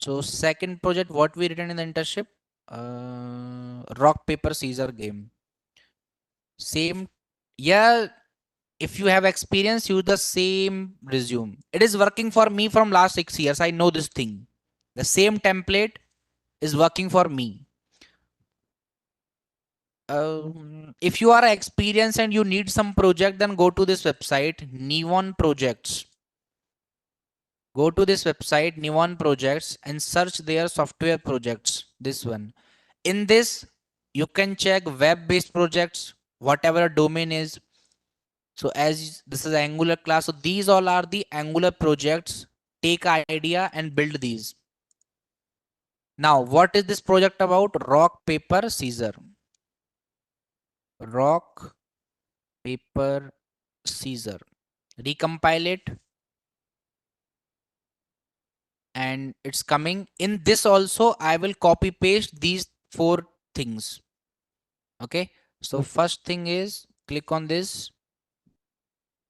Speaker 1: So second project, what we written in the internship, rock paper scissor game. Same, yeah. If you have experience, use the same resume. It is working for me from last 6 years. I know this thing. The same template is working for me. If you are experienced and you need some project, then go to this website, Neon Projects. Go to this website, Neon Projects, and search their software projects. This one. In this, you can check web-based projects, whatever domain is. So as this is Angular class, so these all are the Angular projects. Take idea and build these. Now, what is this project about? Rock, paper, scissor. Rock, paper, scissor. Recompile it. And it's coming. In this also, I will copy paste these four things. Okay. So first thing is click on this.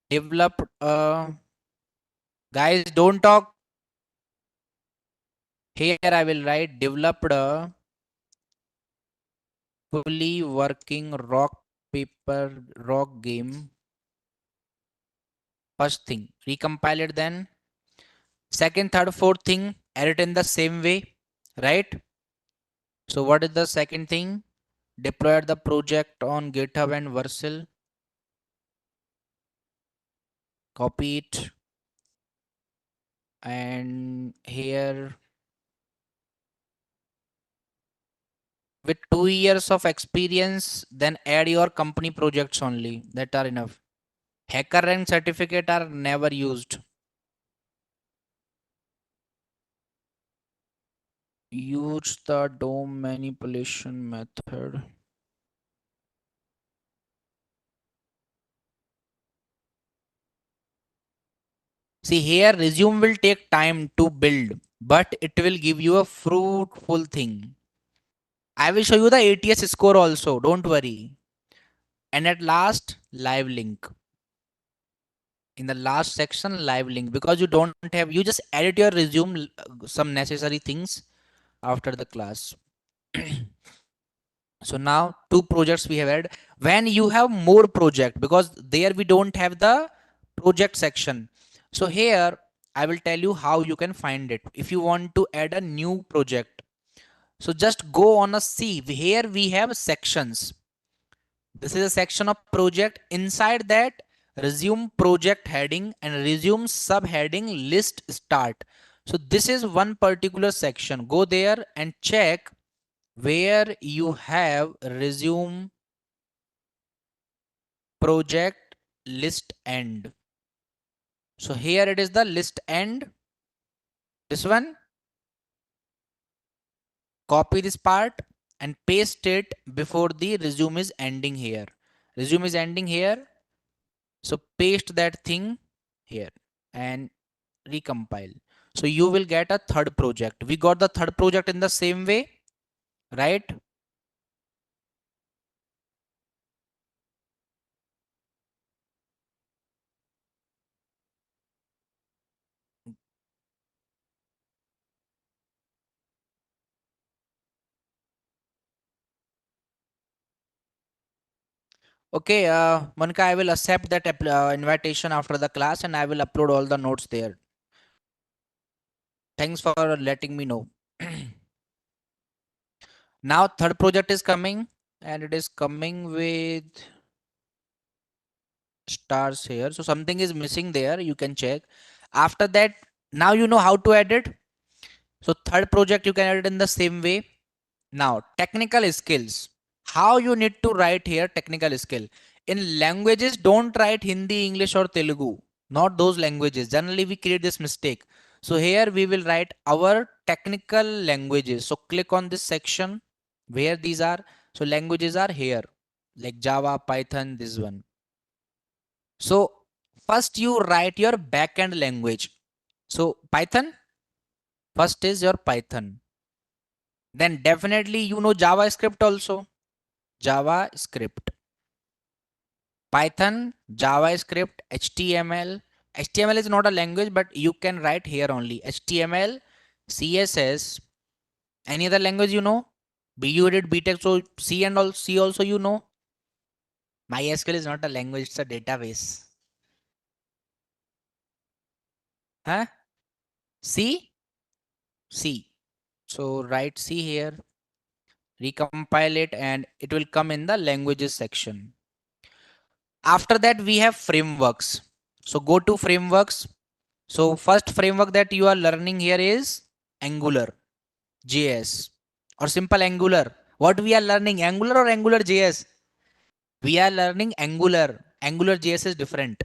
Speaker 1: Develop. Guys, don't talk. Here I will write developed a fully working rock paper rock game. First thing, recompile it then. Second, third, fourth thing, edit in the same way, right? So what is the second thing? Deploy the project on GitHub and Vercel. Copy it. And here, with 2 years of experience, then add your company projects only. That are enough. Hacker rank certificate are never used. Use the DOM manipulation method. See here, resume will take time to build, but it will give you a fruitful thing. I will show you the ATS score also, don't worry. And at last, live link. In the last section, live link, because you don't have, you just edit your resume, some necessary things after the class. So now two projects we have had. When you have more project, because there we don't have the project section. So here I will tell you how you can find it. If you want to add a new project, so just go on a C. Here we have sections. This is a section of project. Inside that resume project heading and resume subheading list start. So this is one particular section. Go there and check where you have resume project list end. So here it is the list end. This one, copy this part and paste it before the resume is ending here. Resume is ending here. So paste that thing here and recompile. So you will get a third project. We got the third project in the same way, right? Okay, Monica, I will accept that invitation after the class and I will upload all the notes there. Thanks for letting me know. Now third project is coming and it is coming with stars here. So something is missing there. You can check. After that, now you know how to edit. So third project you can edit in the same way. Now technical skills. How you need to write here technical skill. In languages, don't write Hindi, English or Telugu. Not those languages. Generally we create this mistake. So here we will write our technical languages. So click on this section where these are. So languages are here like Java, Python, this one. So first you write your backend language. So Python, first is your Python. Then definitely you know JavaScript also. JavaScript. Python, JavaScript, HTML. HTML is not a language, but you can write here only. HTML, CSS. Any other language you know? You did BTech, so C and all C also you know. MySQL is not a language, it's a database. Huh? C? C. So write C here, recompile it, and it will come in the languages section. After that, we have frameworks. So go to frameworks. So first framework that you are learning here is Angular JS or simple Angular. What we are learning, Angular or Angular JS? We are learning Angular. Angular JS is different.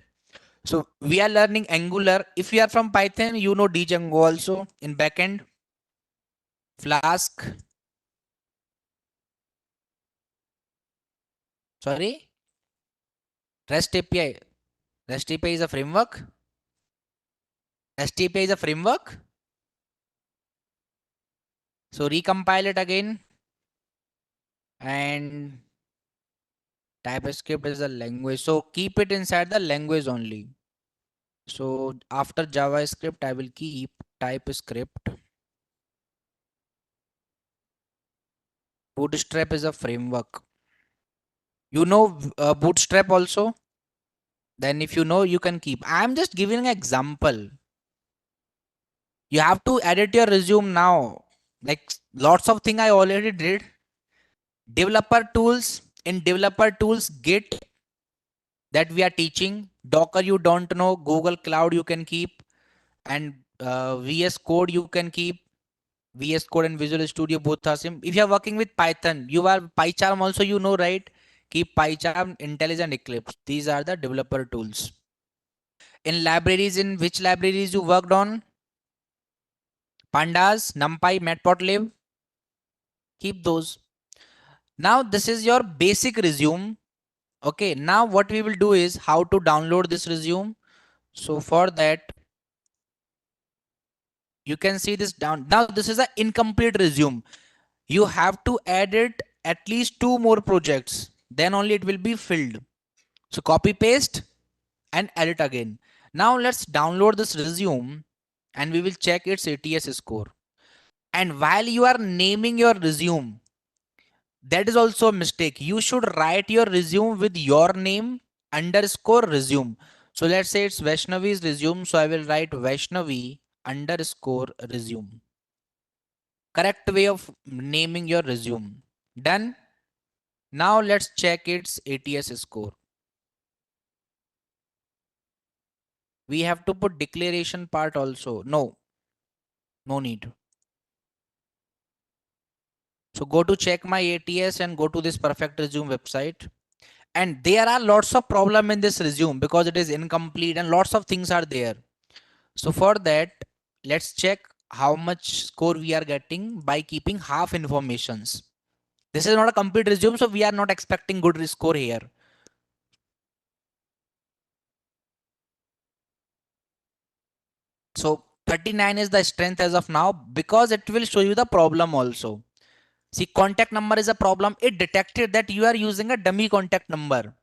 Speaker 1: So we are learning Angular. If you are from Python, you know Django also in backend. Flask. Sorry, REST API. REST API is a framework. REST API is a framework. So recompile it again and TypeScript is a language. So keep it inside the language only. So after JavaScript, I will keep TypeScript. Bootstrap is a framework. You know Bootstrap also? Then if you know, you can keep. I'm just giving an example. You have to edit your resume now. Like lots of thing I already did. Developer tools. In developer tools, Git that we are teaching. Docker you don't know. Google Cloud you can keep. And VS Code you can keep. VS Code and Visual Studio both are same. If you are working with Python, you are PyCharm also you know, right? Keep PyCharm, IntelliJ, Eclipse. These are the developer tools. In libraries, in which libraries you worked on? Pandas, NumPy, Matplotlib. Keep those. Now this is your basic resume. Okay. Now what we will do is how to download this resume. So for that, you can see this down. Now this is an incomplete resume. You have to add it at least 2 more projects. Then only it will be filled. So copy paste and edit again. Now let's download this resume and we will check its ATS score. And while you are naming your resume, that is also a mistake. You should write your resume with your name underscore resume. So let's say it's Vaishnavi's resume. So I will write Vaishnavi underscore resume. Correct way of naming your resume. Done. Now let's check its ATS score. We have to put declaration part also. No, no need. So go to check my ATS and go to this perfect resume website. And there are lots of problem in this resume because it is incomplete and lots of things are there. So for that, let's check how much score we are getting by keeping half informations. This is not a complete resume, so we are not expecting good score here. So 39 is the strength as of now because it will show you the problem also. See, contact number is a problem. It detected that you are using a dummy contact number,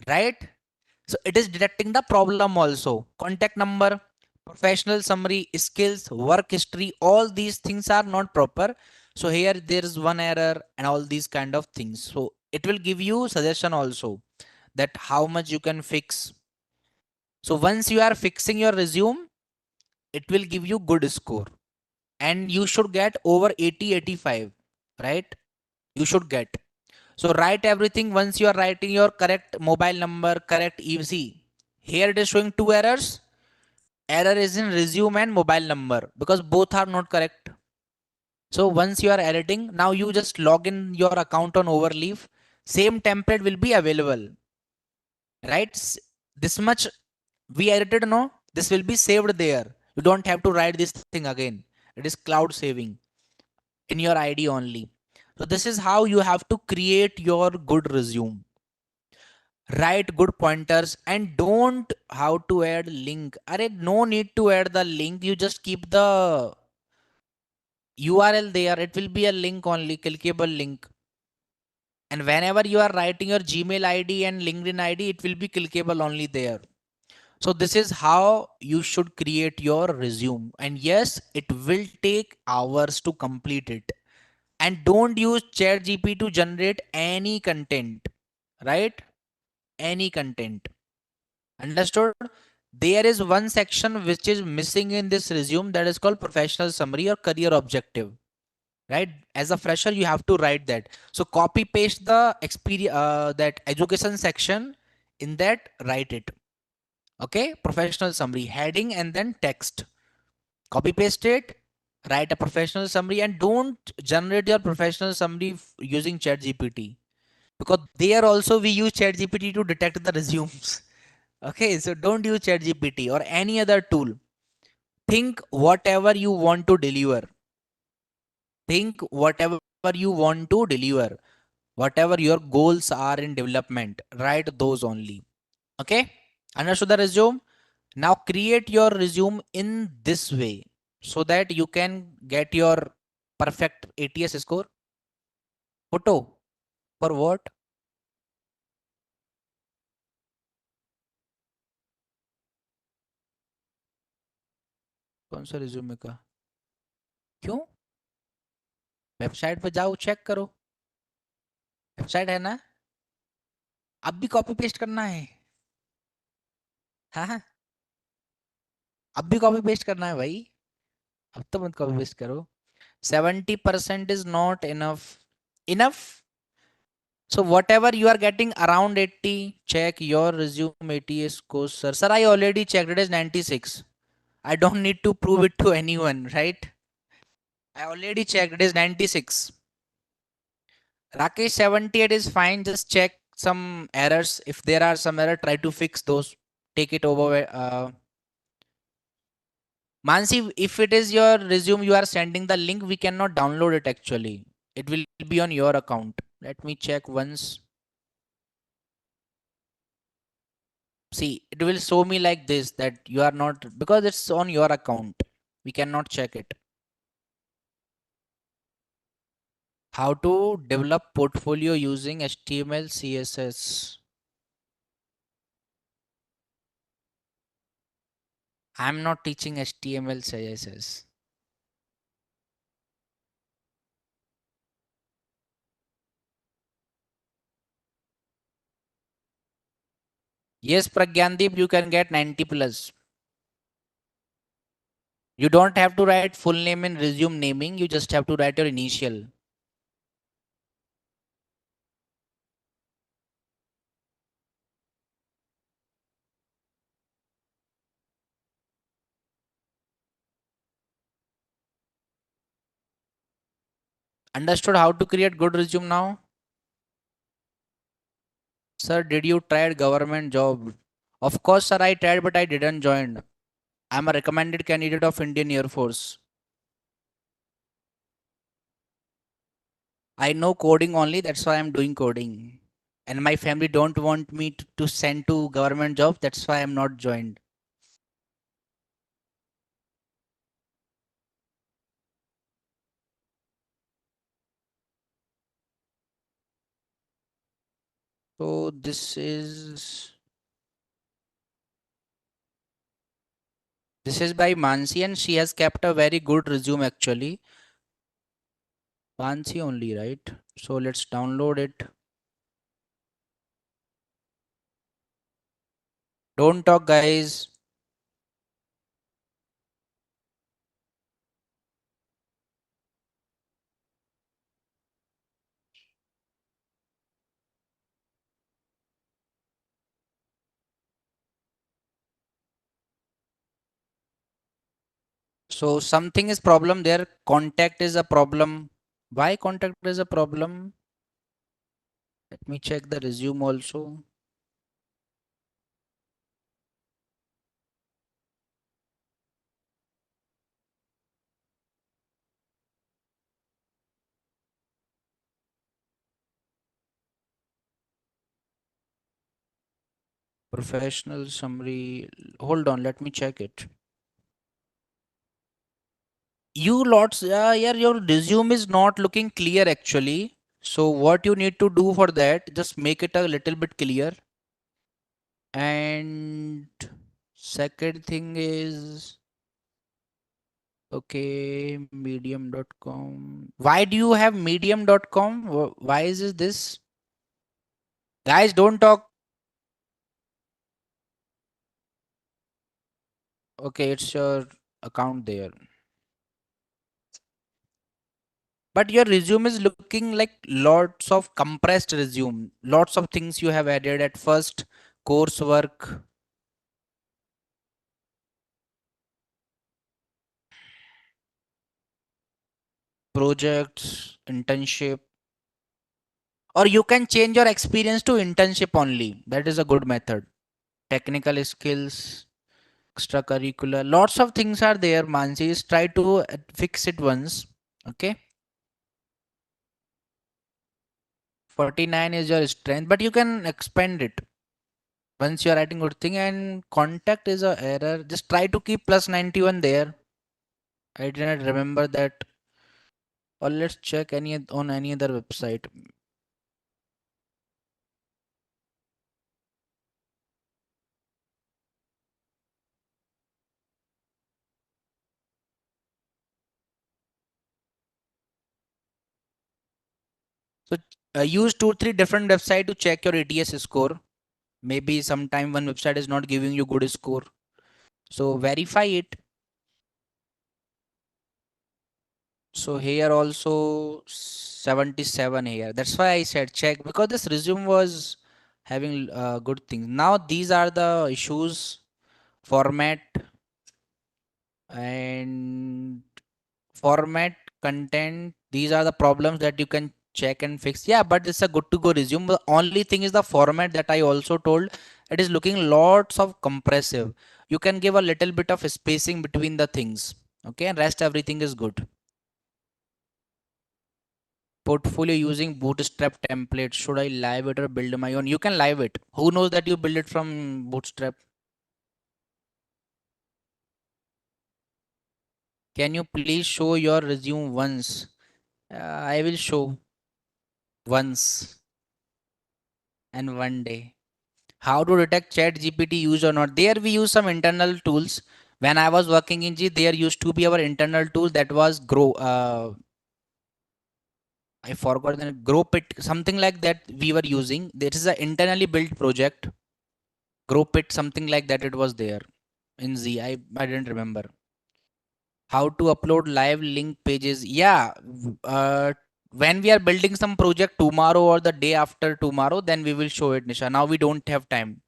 Speaker 1: right? So it is detecting the problem also. Contact number, professional summary, skills, work history, all these things are not proper. So here there is one error and all these kind of things. So it will give you suggestion also that how much you can fix. So once you are fixing your resume, it will give you good score and you should get over 80, 85, right? You should get. So write everything. Once you are writing your correct mobile number, correct EC. Here it is showing two errors. Error is in resume and mobile number because both are not correct. So once you are editing, now you just log in your account on Overleaf. Same template will be available, right? This much we edited, no? This will be saved there. You don't have to write this thing again. It is cloud saving in your ID only. So this is how you have to create your good resume. Write good pointers and don't how to add link. Array, no need to add the link. You just keep the URL there. It will be a link only, clickable link. And whenever you are writing your Gmail ID and LinkedIn ID, it will be clickable only there. So this is how you should create your resume. And yes, it will take hours to complete it. And don't use ChatGPT to generate any content, right? Any content. Understood? There is one section which is missing in this resume that is called professional summary or career objective. Right? As a fresher, you have to write that. So copy paste the experience that education section in that, write it. Okay, professional summary, heading and then text. Copy paste it, write a professional summary, and don't generate your professional summary using ChatGPT because there also we use ChatGPT to detect the resumes. Okay, so don't use ChatGPT or any other tool. Think whatever you want to deliver. Think whatever you want to deliver. Whatever your goals are in development, write those only. Okay, understood the resume? Now create your resume in this way so that you can get your perfect ATS score. Photo for what? कौन सा resume का? क्यों? Website पे जाओ, check करो। Website है ना? अब भी कॉपी पेस्ट करना है? हाँ हाँ, अब भी कॉपी पेस्ट करना है भाई। अब तो मत कॉपी पेस्ट करो। 70% is not enough. Enough? So whatever you are getting around 80, check your resume ATS course, sir. Sir, I already checked. It is 96. I don't need to prove it to anyone, right? I already checked. It is 96. Rakesh, 78 is fine. Just check some errors. If there are some error, try to fix those. Take it over. Mansi, if it is your resume you are sending the link, we cannot download it actually. It will be on your account. Let me check once. See, it will show me like this that you are not, because it's on your account. We cannot check it. How to develop portfolio using HTML, CSS. I'm not teaching HTML, CSS. Yes, Pragyandeep, you can get 90 plus. You don't have to write full name in resume naming. You just have to write your initial. Understood how to create good resume now? Sir, did you try government job? Of course, sir, I tried, but I didn't join. I'm a recommended candidate of Indian Air Force. I know coding only, that's why I'm doing coding. And my family don't want me to send to government job, that's why I'm not joined. So this is by Mansi and she has kept a very good resume actually. Mansi only, right? So let's download it. Don't talk, guys. So something is problem there. Contact is a problem. Why contact is a problem? Let me check the resume also. Professional summary. Hold on, let me check it. You lots, yeah, your resume is not looking clear actually. So what you need to do for that, just make it a little bit clear. And second thing is, okay, medium.com. Why do you have medium.com? Why is this? Guys, don't talk. Okay, it's your account there. But your resume is looking like lots of compressed resume. Lots of things you have added at first. Coursework, projects, internship. Or you can change your experience to internship only. That is a good method. Technical skills, extracurricular. Lots of things are there, Mansi. Just try to fix it once. Okay. 49 is your strength, but you can expand it once you're writing good thing. And contact is a error. Just try to keep plus 91 there. I didn't remember that. Or let's check on any other website. So use 2 3 different website to check your ATS score. Maybe sometime one website is not giving you good score. So verify it. So here also 77 here. That's why I said check because this resume was having good things. Now these are the issues. Format and format content. These are the problems that you can check and fix. Yeah, but it's a good to go resume. The only thing is the format that I also told. It is looking lots of compressive. You can give a little bit of spacing between the things. Okay, and rest everything is good. Portfolio using Bootstrap template. Should I live it or build my own? You can live it. Who knows that you build it from Bootstrap? Can you please show your resume once? I will show once and one day. How to detect chat GPT use or not? There we use some internal tools. When I was working in G, there used to be our internal tool that was Grow. I forgot the Growpit, something like that we were using. This is an internally built project. Growpit, something like that. It was there in Z. I didn't remember. How to upload live link pages? Yeah. When we are building some project tomorrow or the day after tomorrow, then we will show it, Nisha. Now we don't have time.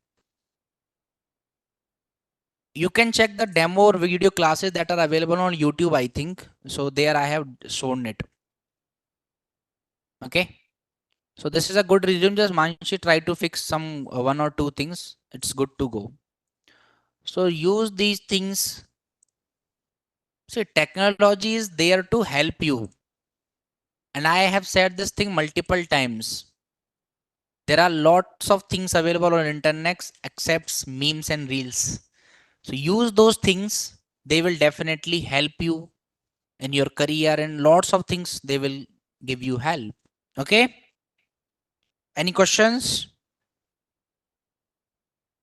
Speaker 1: You can check the demo or video classes that are available on YouTube, I think. So there I have shown it. Okay. So this is a good resume. Just Manshi try to fix some one or two things. It's good to go. So use these things. See, technology is there to help you. And I have said this thing multiple times. There are lots of things available on internet except memes and reels. So use those things. They will definitely help you in your career and lots of things they will give you help. Okay. Any questions?